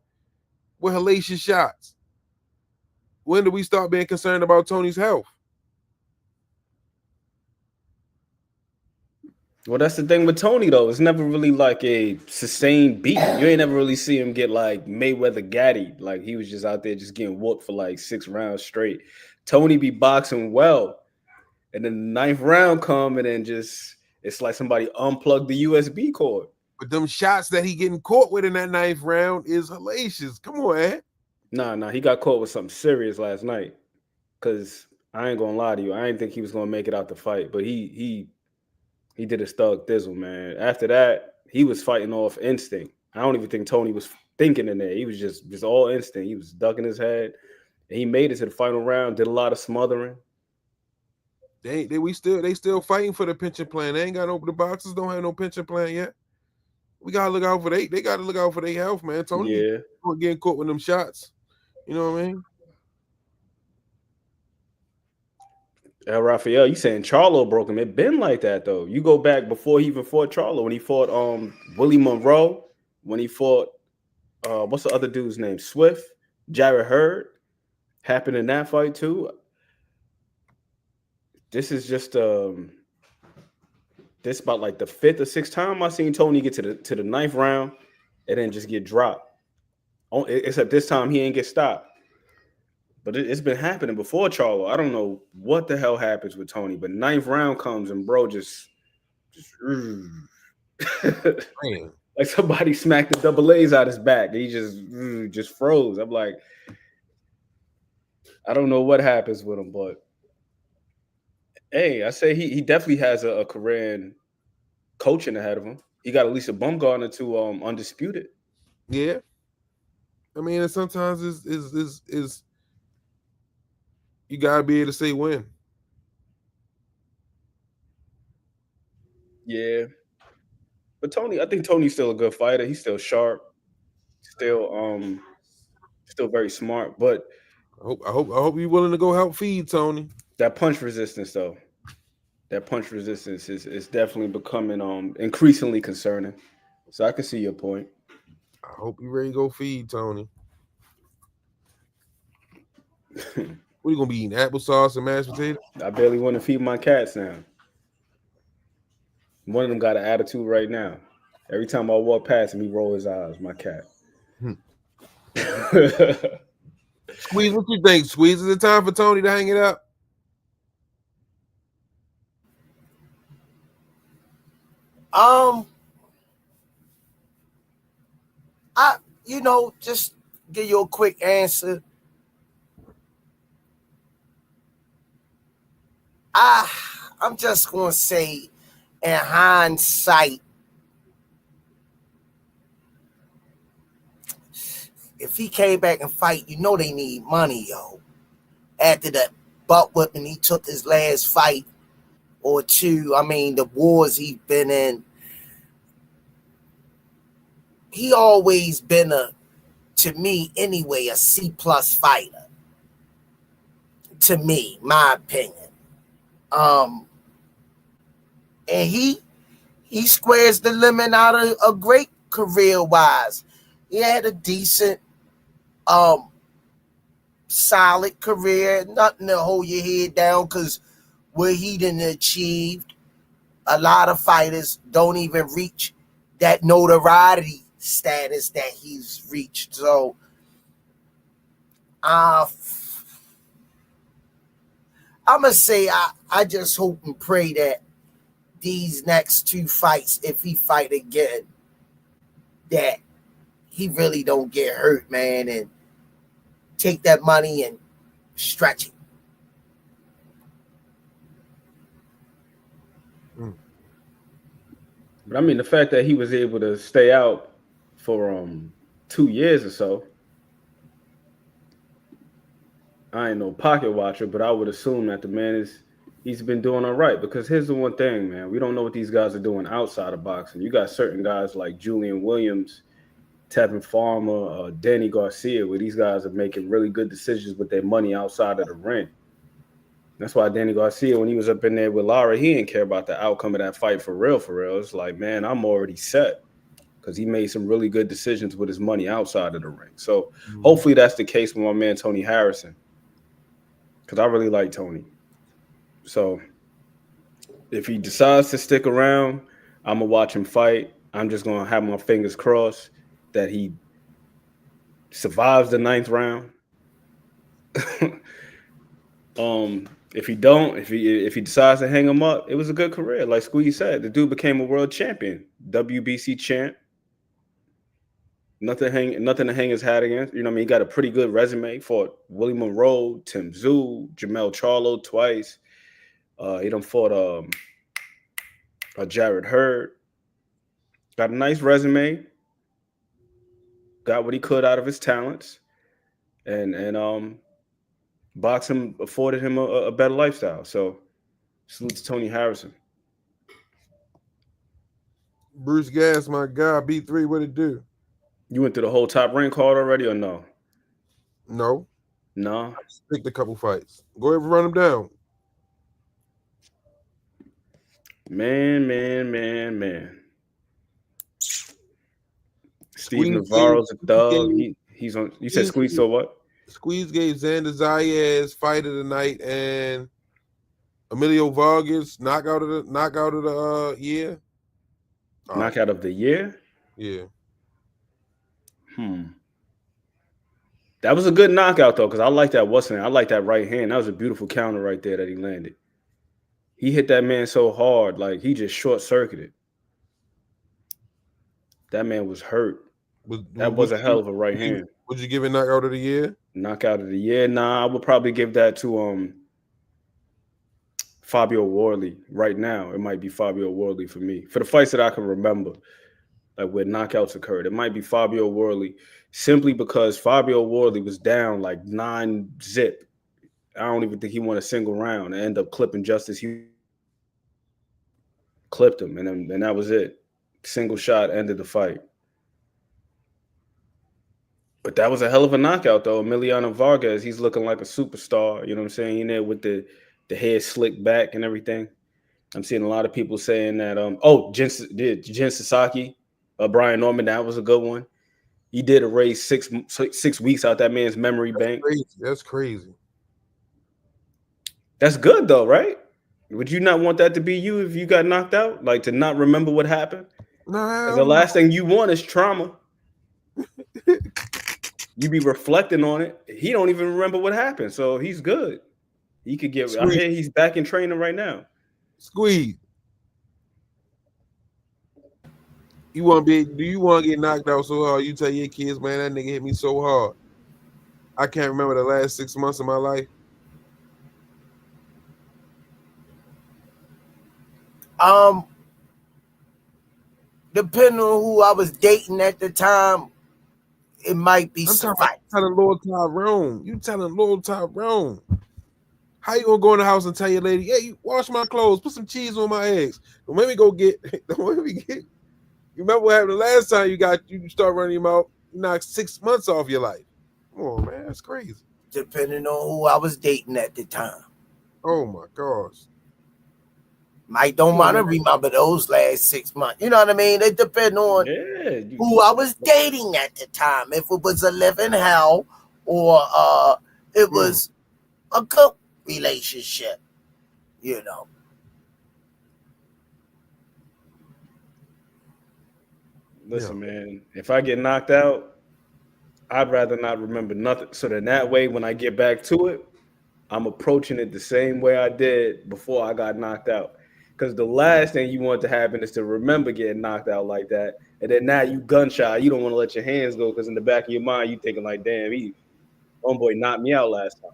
with hellacious shots? When do we start being concerned about Tony's health? Well, that's the thing with Tony, though. It's never really like a sustained beat. You ain't never really see him get like Mayweather Gaddy. Like he was just out there just getting whooped for like 6 rounds straight. Tony be boxing well. And then the 9th round come and then just it's like somebody unplugged the USB cord. But them shots that he getting caught with in that 9th round is hellacious. Come on, Ed. Nah, he got caught with something serious last night. Cause I ain't gonna lie to you. I didn't think he was gonna make it out the fight, but he did his thug thizzle, man. After that, he was fighting off instinct. I don't even think Tony was thinking in there. He was just all instinct. He was ducking his head. And he made it to the final round, did a lot of smothering. They still fighting for the pension plan. They ain't got no, the boxers don't have no pension plan yet. We gotta look out for they gotta look out for their health, man. Tony getting caught with them shots. You know what I mean? Raphael, you saying Charlo broke him. It been like that though. You go back before he even fought Charlo, when he fought Willie Monroe, when he fought what's the other dude's name? Swift, Jarrett Hurd, happened in that fight too. This is just this about like the 5th or 6th time I seen Tony get to the 9th round and then just get dropped. Except this time he ain't get stopped. But it's been happening before Charlo. I don't know what the hell happens with Tony, but 9th round comes and bro just like somebody smacked the double A's out his back. He just froze. I'm like, I don't know what happens with him, but hey, I say he definitely has a career in coaching ahead of him. He got at least a Bumgarner to undisputed. Yeah, I mean, and sometimes is you gotta be able to say when. Yeah, but I think Tony's still a good fighter. He's still sharp, still very smart. But I hope you're willing to go help feed Tony. That punch resistance, though, is definitely becoming increasingly concerning. So I can see your point. I hope you're ready to go feed Tony. What are you gonna be eating? Applesauce and mashed potatoes? I barely want to feed my cats now. One of them got an attitude right now. Every time I walk past him, he roll his eyes. My cat. Squeeze, what you think? Squeeze, is it time for Tony to hang it up? Just give you a quick answer. I'm just gonna say, in hindsight, if he came back and fight, they need money, yo. After the butt whipping he took his last fight or two, I mean, the wars he's been in, he always been to me anyway, a C+ fighter. To me, my opinion. And he squares the limit out of a great career-wise. He had a decent, solid career, nothing to hold your head down, because what he done achieved, a lot of fighters don't even reach that notoriety status that he's reached. So, I'm going to say I just hope and pray that these next 2 fights, if he fight again, that he really don't get hurt, man, and take that money and stretch it. But I mean, the fact that he was able to stay out for 2 years or so, I ain't no pocket watcher, but I would assume that the man he's been doing all right. Because here's the one thing, man, we don't know what these guys are doing outside of boxing. You got certain guys like Julian Williams, Tevin Farmer, Danny Garcia, where these guys are making really good decisions with their money outside of the ring. That's why Danny Garcia, when he was up in there with Lara, he didn't care about the outcome of that fight for real. It's like, man, I'm already set. because he made some really good decisions with his money outside of the ring. So hopefully that's the case with my man Tony Harrison, because I really like Tony. So if he decides to stick around, I'm going to watch him fight. I'm just going to have my fingers crossed that he survives the 9th round. If he don't, if he decides to hang him up, it was a good career. Like Squeeze said, the dude became a world champion, WBC champ. Nothing to hang his hat against. You know what I mean? He got a pretty good resume. Fought Willie Monroe, Tim Tszyu, Jamel Charlo twice. He done fought Jared Hurd. Got a nice resume. Got what he could out of his talents. And boxing afforded him a better lifestyle. So salute to Tony Harrison. Bruce Gas, my guy, B3, what it do? You went through the whole Top Rank card already or no? No. No. I just picked a couple fights. Go ahead and run them down. Man. Steve Navarro's a thug. He's on. You said Squeeze, so what? Squeeze gave Xander Zayas fight of the night and Emilio Vargas knockout of the year. Knockout of the year? Yeah. That was a good knockout though, because I like that. I like that right hand. That was a beautiful counter right there that he landed. He hit that man so hard, like he just short circuited. That man was hurt. That was a hell of a right hand. Would you give it knockout of the year? Knockout of the year? Nah, I would probably give that to Fabio Worley. Right now, it might be Fabio Worley for me. For the fights that I can remember, like where knockouts occurred, it might be Fabio Worley, simply because Fabio Worley was down like 9-0. I don't even think he won a single round and ended up clipping Justice. He clipped him, and that was it. Single shot ended the fight. But that was a hell of a knockout, though. Emiliano Vargas, he's looking like a superstar. You know what I'm saying? In there with the hair slicked back and everything. I'm seeing a lot of people saying that. Jen Sasaki, Brian Norman, that was a good one. He did erase 6 weeks out that man's memory bank. That's crazy. That's good, though, right? Would you not want that to be you if you got knocked out? Like to not remember what happened? No. The last thing you want is trauma. You be reflecting on it. He don't even remember what happened, so he's good. He could get. I hear he's back in training right now. Squeeze. Do you want to get knocked out so hard? You tell your kids, man, that nigga hit me so hard. I can't remember the last 6 months of my life. Depending on who I was dating at the time, it might be telling Lord Tyrone. You telling Lord Tyrone. How you gonna go in the house and tell your lady, hey, you wash my clothes, put some cheese on my eggs. Don't let me get. You remember what happened the last time you start running your mouth, you knocked 6 months off your life. Come on, man, that's crazy. Depending on who I was dating at the time. Oh my gosh. Mike don't want to remember those last 6 months. You know what I mean? It depends on who I was dating at the time. If it was a living hell or it was a good relationship, you know. Listen, man, if I get knocked out, I'd rather not remember nothing. So then that way, when I get back to it, I'm approaching it the same way I did before I got knocked out. Because the last thing you want to happen is to remember getting knocked out like that. And then now you gun shy. You don't want to let your hands go because in the back of your mind, you thinking like, damn, homeboy knocked me out last time.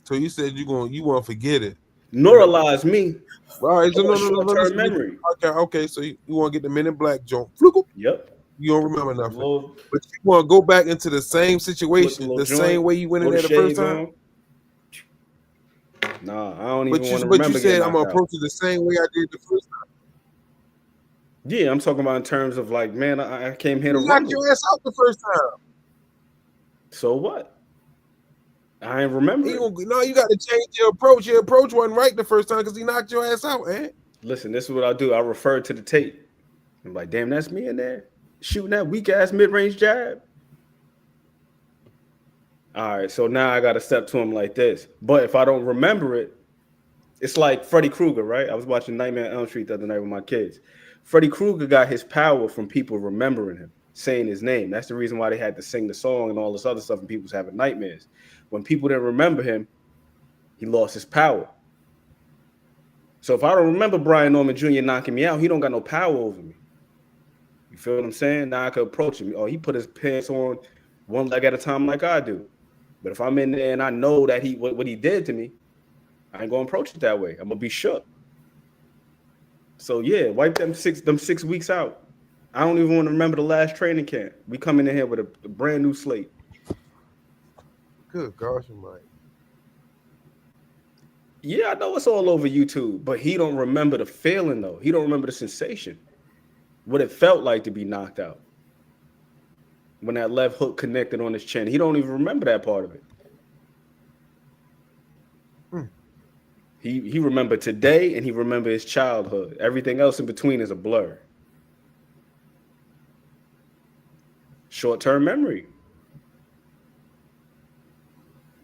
So you said you want to forget it. Neuralize me. All right. So no. Short-term memory. Okay. So you want to get the Men in Black joint. Yep. You don't remember nothing. But you want to go back into the same situation, the same way you went in there the first time? Nah, I don't even want to remember. But you said I'm going to approach it the same way I did the first time. Yeah, I'm talking about in terms of like, man, I came here to knock your ass out the first time. So what? I ain't remember. No, you got to change your approach. Your approach wasn't right the first time because he knocked your ass out, man. Listen, this is what I do. I refer to the tape. I'm like, damn, that's me in there. shooting that weak ass mid range jab. All right, so now I got to step to him like this. But if I don't remember it, it's like Freddy Krueger, right? I was watching Nightmare on Elm Street the other night with my kids. Freddy Krueger got his power from people remembering him, saying his name. That's the reason why they had to sing the song and all this other stuff and people was having nightmares. When people didn't remember him, he lost his power. So if I don't remember Brian Norman Jr. knocking me out, he don't got no power over me. You feel what I'm saying? Now I can approach him. Oh, he put his pants on one leg at a time like I do. But if I'm in there and I know that what he did to me, I ain't gonna approach it that way. I'm gonna be shook. So yeah, wipe them 6 weeks out. I don't even want to remember the last training camp. We coming in here with a brand new slate. Good gosh, Mike. Yeah, I know it's all over YouTube, but he don't remember the feeling though. He don't remember the sensation, what it felt like to be knocked out. When that left hook connected on his chin, he don't even remember that part of it. He remembered today and he remembered his childhood. Everything else in between is a blur. Short-term memory.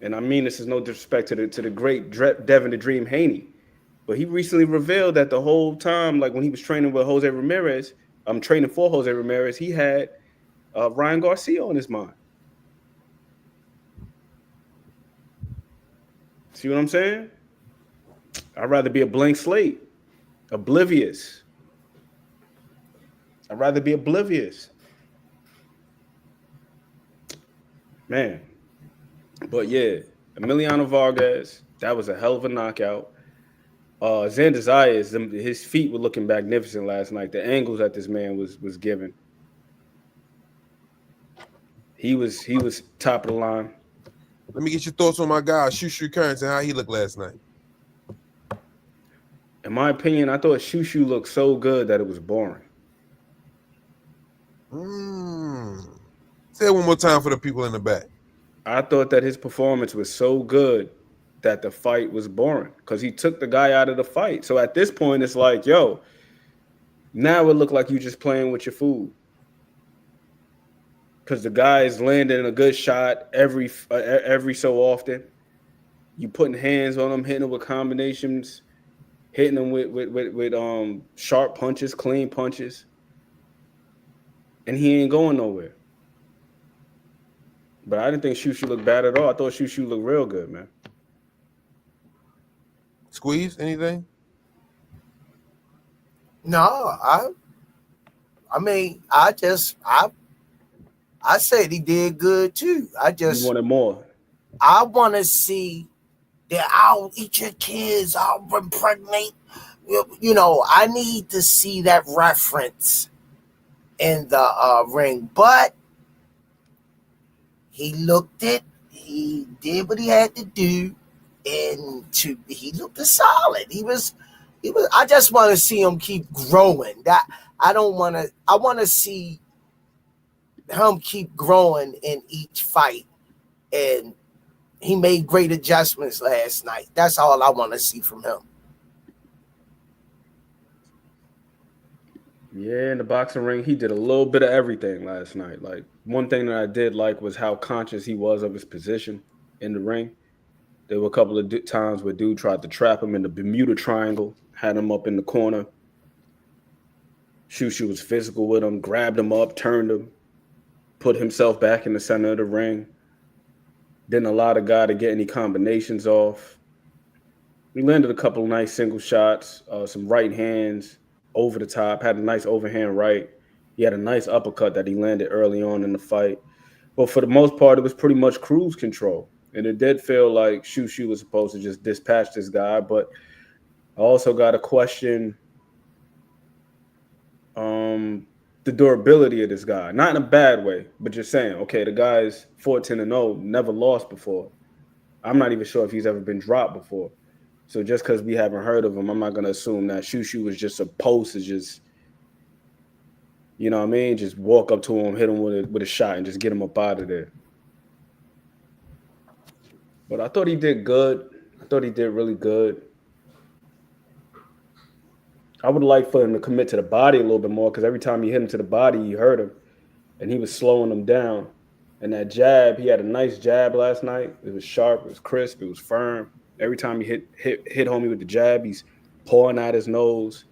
And I mean, this is no disrespect to the great Devin the Dream Haney, but he recently revealed that the whole time, like when he was training with Jose Ramirez, training for Jose Ramirez, he had Ryan Garcia on his mind. See what I'm saying? I'd rather be a blank slate, oblivious. I'd rather be oblivious. Man. But yeah, Emiliano Vargas, that was a hell of a knockout. Xander Zayas, his feet were looking magnificent last night. The angles that this man was given. He was top of the line. Let me get your thoughts on my guy, Shushu Kearns, and how he looked last night. In my opinion, I thought Shushu looked so good that it was boring. Say it one more time for the people in the back. I thought that his performance was so good that the fight was boring because he took the guy out of the fight. So at this point, it's like, yo, now it looked like you just playing with your food. Because the guy is landing a good shot every so often. You putting hands on him, hitting him with combinations, hitting him with sharp punches, clean punches. And he ain't going nowhere. But I didn't think Shushu looked bad at all. I thought Shushu looked real good, man. Squeeze, anything? No, I said he did good too. You wanted more. I want to see that I'll eat your kids, I'll impregnate. You know, I need to see that reference in the ring. But he looked it. He did what he had to do, and he looked solid. He was. I just want to see him keep growing. I want to see him keep growing in each fight, and he made great adjustments last night. That's all I want to see from him. Yeah, in the boxing ring, he did a little bit of everything last night. Like, one thing that I did like was how conscious he was of his position in the ring. There were a couple of times where dude tried to trap him in the Bermuda Triangle, had him up in the corner. Shushu was physical with him, grabbed him up, turned him, put himself back in the center of the ring. Didn't allow the guy to get any combinations off. He landed a couple of nice single shots, some right hands over the top, had a nice overhand right. He had a nice uppercut that he landed early on in the fight. But for the most part, it was pretty much cruise control. And it did feel like Shushu was supposed to just dispatch this guy. But I also got to question the durability of this guy. Not in a bad way, but just saying, okay, the guy's 14-0, never lost before. I'm not even sure if he's ever been dropped before. So just because we haven't heard of him, I'm not going to assume that Shushu was just supposed to just, you know what I mean, just walk up to him, hit him with a shot, and just get him up out of there. But I thought he did good. I thought he did really good. I would like for him to commit to the body a little bit more because every time you hit him to the body, you hurt him. and he was slowing him down. And that jab, he had a nice jab last night. It was sharp, it was crisp, it was firm. Every time he hit homie with the jab, he's pulling out his nose.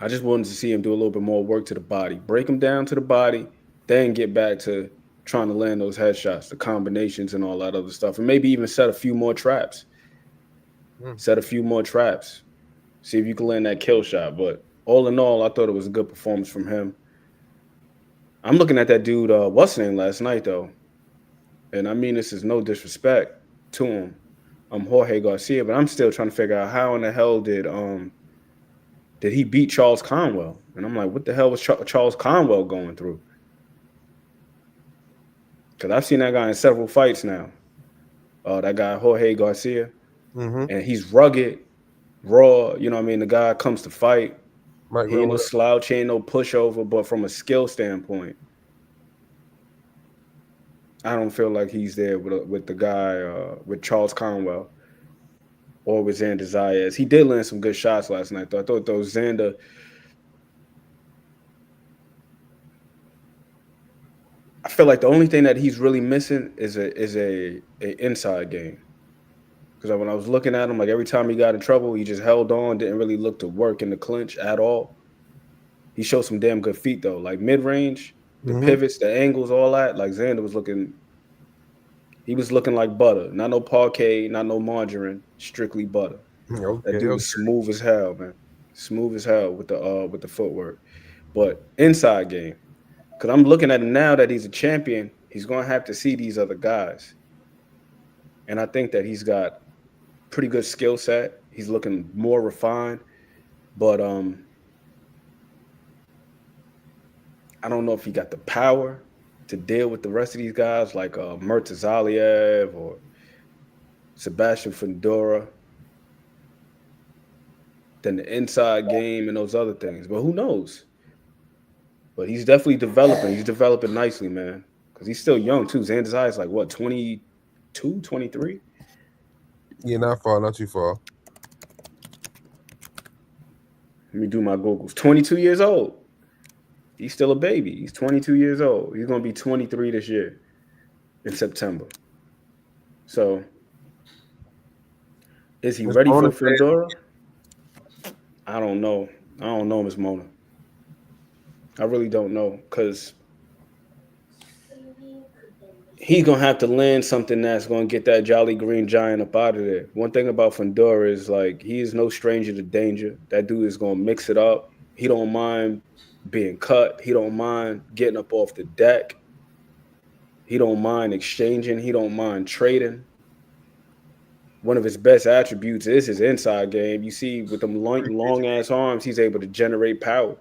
I just wanted to see him do a little bit more work to the body, break him down to the body, then get back to trying to land those headshots, the combinations and all that other stuff, and maybe even set a few more traps. Set a few more traps. See if you can land that kill shot. But all in all, I thought it was a good performance from him. I'm looking at that dude, what's his name last night, though. And I mean, this is no disrespect to him. I'm Jorge Garcia, but I'm still trying to figure out how in the hell did he beat Charles Conwell? And I'm like, what the hell was Charles Conwell going through? Because I've seen that guy in several fights now. That guy, Jorge Garcia. Mm-hmm. And he's rugged, raw. You know what I mean? The guy comes to fight. He ain't no slouch, he ain't no pushover. But from a skill standpoint, I don't feel like he's there with the guy, with Charles Conwell or with Xander Zayas. He did land some good shots last night, though. I thought Xander, I feel like the only thing that he's really missing is a inside game. Because when I was looking at him, like every time he got in trouble, he just held on, didn't really look to work in the clinch at all. He showed some damn good feet, though. Like mid-range, the pivots, the angles, all that. Like Xander was looking like butter. Not no parquet, not no margarine, strictly butter. Okay, that dude was smooth as hell, man. Smooth as hell with the footwork. But inside game, because I'm looking at him now that he's a champion, he's going to have to see these other guys. And I think that he's got pretty good skill set. He's looking more refined. But I don't know if he got the power to deal with the rest of these guys like Murtazaliev or Sebastian Fundora. Then the inside game and those other things. But who knows? But he's definitely developing. He's developing nicely, man. Because he's still young, too. Xander Zayas is like, what, 22, 23? Yeah, not far, not too far. Let me do my Googles. 22 years old. He's still a baby. He's 22 years old. He's going to be 23 this year in September. So, is he ready for Fundora? I don't know. I don't know, Ms. Mona. I really don't know because he's going to have to land something that's going to get that Jolly Green Giant up out of there. One thing about Fundora is, like, he is no stranger to danger. That dude is going to mix it up. He don't mind being cut. He don't mind getting up off the deck. He don't mind exchanging. He don't mind trading. One of his best attributes is his inside game. You see, with them long-ass arms, he's able to generate power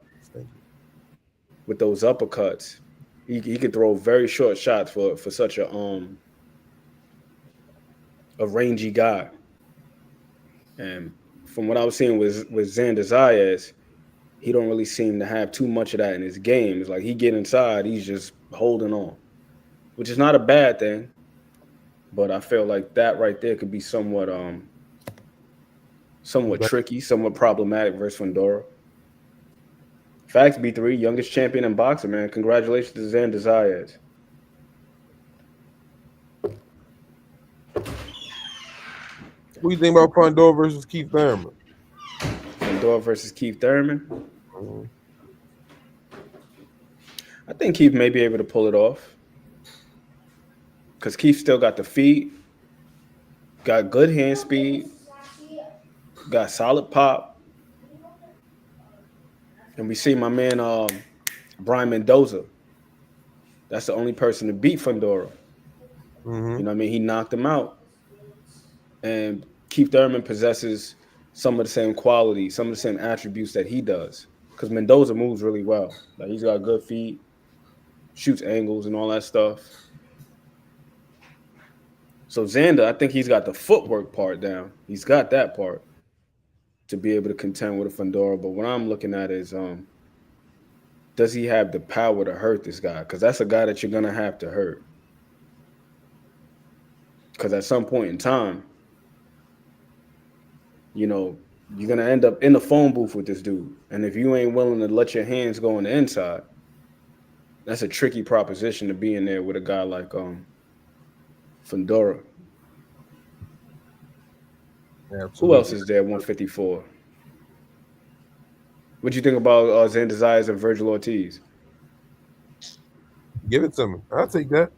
with those uppercuts. He can throw very short shots for such a rangy guy. And from what I was seeing with Xander Zayas, he don't really seem to have too much of that in his game. It's like he get inside, he's just holding on, which is not a bad thing. But I feel like that right there could be somewhat tricky, somewhat problematic versus Fundora. Facts, B3, youngest champion in boxing, man. Congratulations to Xander Zayas. What do you think about Fundora versus Keith Thurman? Fundora versus Keith Thurman? Mm-hmm. I think Keith may be able to pull it off. Because Keith still got the feet, got good hand speed, got solid pop. And we see my man Brian Mendoza. That's the only person to beat Fundora. Mm-hmm. You know what I mean? He knocked him out. And Keith Thurman possesses some of the same qualities, some of the same attributes that he does. Because Mendoza moves really well. Like, he's got good feet, shoots angles and all that stuff. So Xander, I think he's got the footwork part down. He's got that part to be able to contend with a Fundora. But what I'm looking at is, does he have the power to hurt this guy? Because that's a guy that you're going to have to hurt. Because at some point in time, you know, you're going to end up in the phone booth with this dude. And if you ain't willing to let your hands go on the inside, That's a tricky proposition to be in there with a guy like Fundora. Absolutely. Who else is there? 154. What do you think about Xander Zayas and Virgil Ortiz? Give it to me. I'll take that.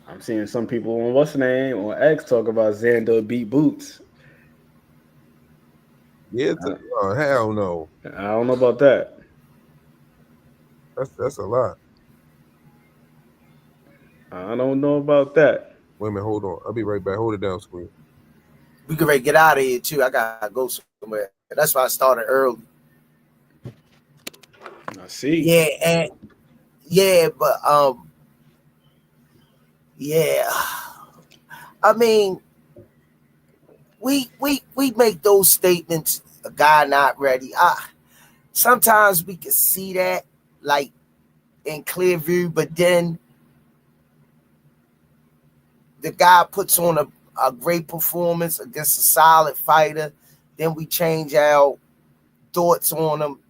I'm seeing some people on what's the name on X talk about Xander beat Boots. Yeah, oh, hell no. I don't know about that. That's a lot. I don't know about that. Wait a minute, hold on. I'll be right back. Hold it down, Squeak. We can ready to get out of here too. I gotta go somewhere. That's why I started early. I see. Yeah, and yeah, but yeah. I mean, we make those statements. A guy not ready. Sometimes we can see that like in clear view, but then the guy puts on a great performance against a solid fighter. Then we change our thoughts on him,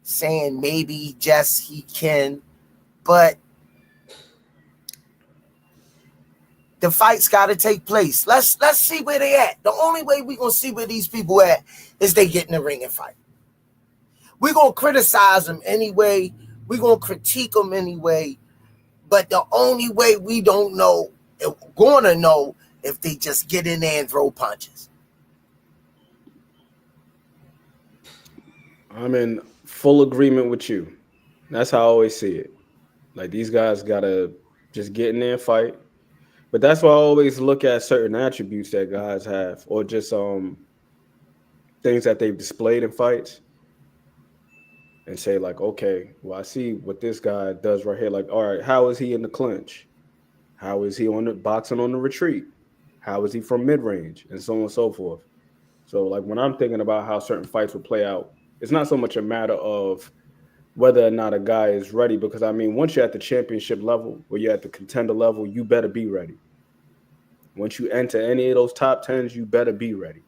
saying maybe he can, but the fight's got to take place. Let's see where they at. The only way we're going to see where these people at is they get in the ring and fight. We're going to criticize them anyway. We're going to critique them anyway. But the only way we don't know, we're going to know if they just get in there and throw punches. I'm in full agreement with you. That's how I always see it. Like, these guys got to just get in there and fight. But that's why I always look at certain attributes that guys have, or just things that they've displayed in fights, and say like, okay, well, I see what this guy does right here. Like, all right, how is he in the clinch? How is he on the boxing on the retreat? How is he from mid-range? And so on and so forth. So like when I'm thinking about how certain fights will play out, it's not so much a matter of whether or not a guy is ready, because I mean, once you're at the championship level or you're at the contender level, you better be ready. Once you enter any of those top 10s, you better be ready.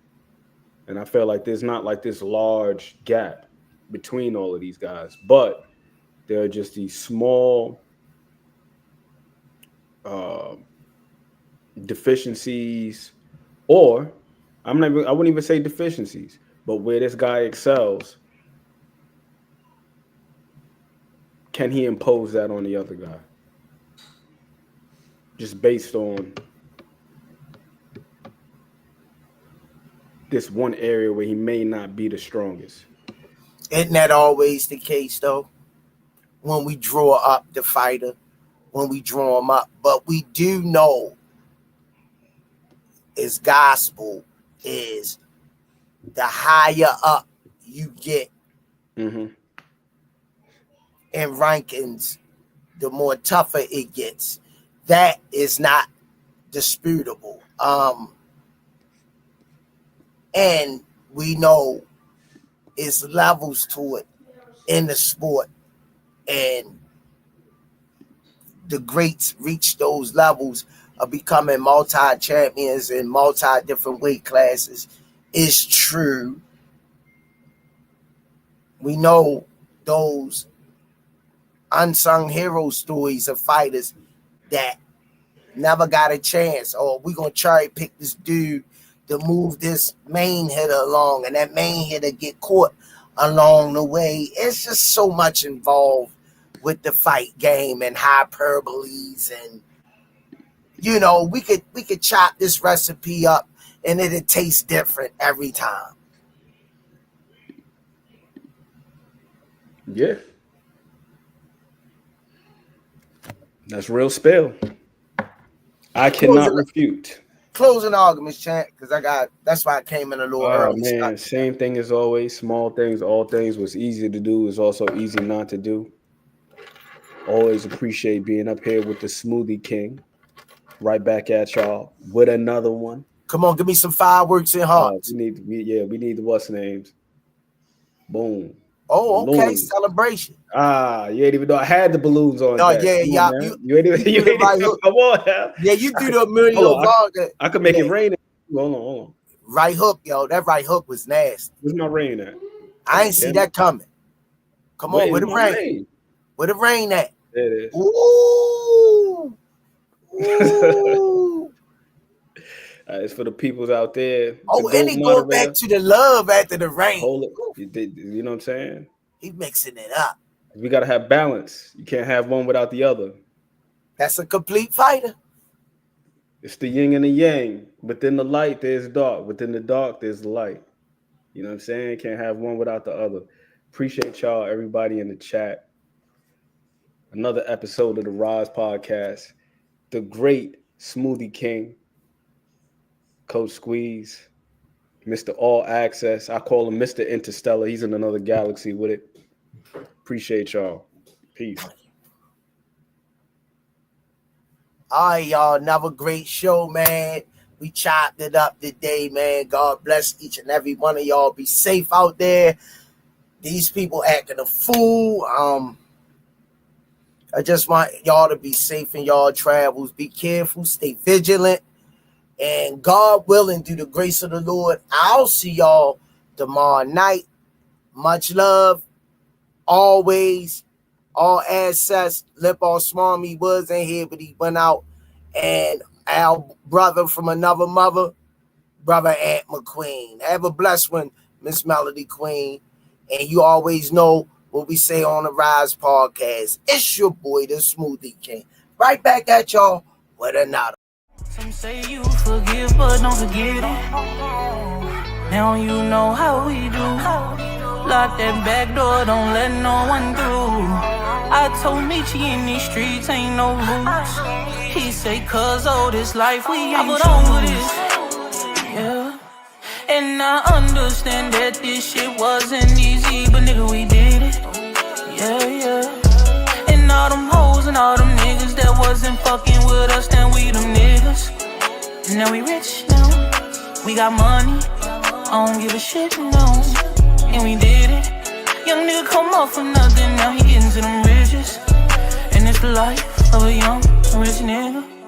And I feel like there's not like this large gap between all of these guys, but there are just these small deficiencies, or I wouldn't even say deficiencies, but where this guy excels, can he impose that on the other guy? Just based on this one area where he may not be the strongest. Isn't that always the case, though? When we draw up the fighter, when we draw him up. But we do know is gospel is the higher up you get in rankings, the more tougher it gets. That is not disputable. And we know it's levels to it in the sport, and the greats reach those levels of becoming multi-champions in multi-different weight classes is true. We know those unsung hero stories of fighters that never got a chance, or we're going to cherry pick this dude to move this main hitter along, and that main hitter get caught along the way. It's just so much involved with the fight game and hyperboles, and you know, we could chop this recipe up and it'll taste different every time. Yeah. That's real spell. I cannot refute. Closing arguments, champ, because that's why I came in a little early. Man, same thing as always. Small things, all things. What's easy to do is also easy not to do. Always appreciate being up here with the Smoothie King. Right back at y'all with another one. Come on, give me some fireworks and hearts. We need the what's names. Boom. Oh, okay. Balloons. Celebration. You ain't even know I had the balloons on. Oh, that. yeah. You ain't even right hook. Come on, man. Yeah, you do the million. I could make it rain. Hold on. Right hook, yo. That right hook was nasty. Where's my rain at? I ain't see that coming. Come on, where the rain? Where the rain at? There it is. Ooh. Ooh. It's for the peoples out there. Oh, and he go back to the love after the rain. Hold it. You know what I'm saying? He mixing it up. We got to have balance. You can't have one without the other. That's a complete fighter. It's the yin and the yang. Within the light, there's dark. Within the dark, there's light. You know what I'm saying? Can't have one without the other. Appreciate y'all, everybody in the chat. Another episode of the Rize podcast. The great Smoothie King, Coach Squeeze, Mr. All Access. I call him Mr. Interstellar. He's in another galaxy with it. Appreciate y'all. Peace. All right, y'all. Another great show, man. We chopped it up today, man. God bless each and every one of y'all. Be safe out there. These people acting a fool. I just want y'all to be safe in y'all travels. Be careful. Stay vigilant. And God willing, through the grace of the Lord, I'll see y'all tomorrow night. Much love. Always. All access. Lip all smarmy was in here, but he went out. And our brother from another mother, Brother Ant McQueen. Have a blessed one, Miss Melody Queen. And you always know what we say on the Rize podcast. It's your boy, the Smoothie King. Right back at y'all with another. Some say you forgive, but don't forget it. Now you know how we do. Lock that back door, don't let no one through. I told Nietzsche in these streets ain't no rules. He say, cause all this life we ain't over this. Yeah. And I understand that this shit wasn't easy, but nigga, we did it. Yeah, yeah. And all them hoes and all them niggas that wasn't fucking with us, now we them niggas. And now we rich now. We got money. I don't give a shit, no. And we did it. Young nigga come up for nothing, now he getting to them riches. And it's the life of a young rich nigga.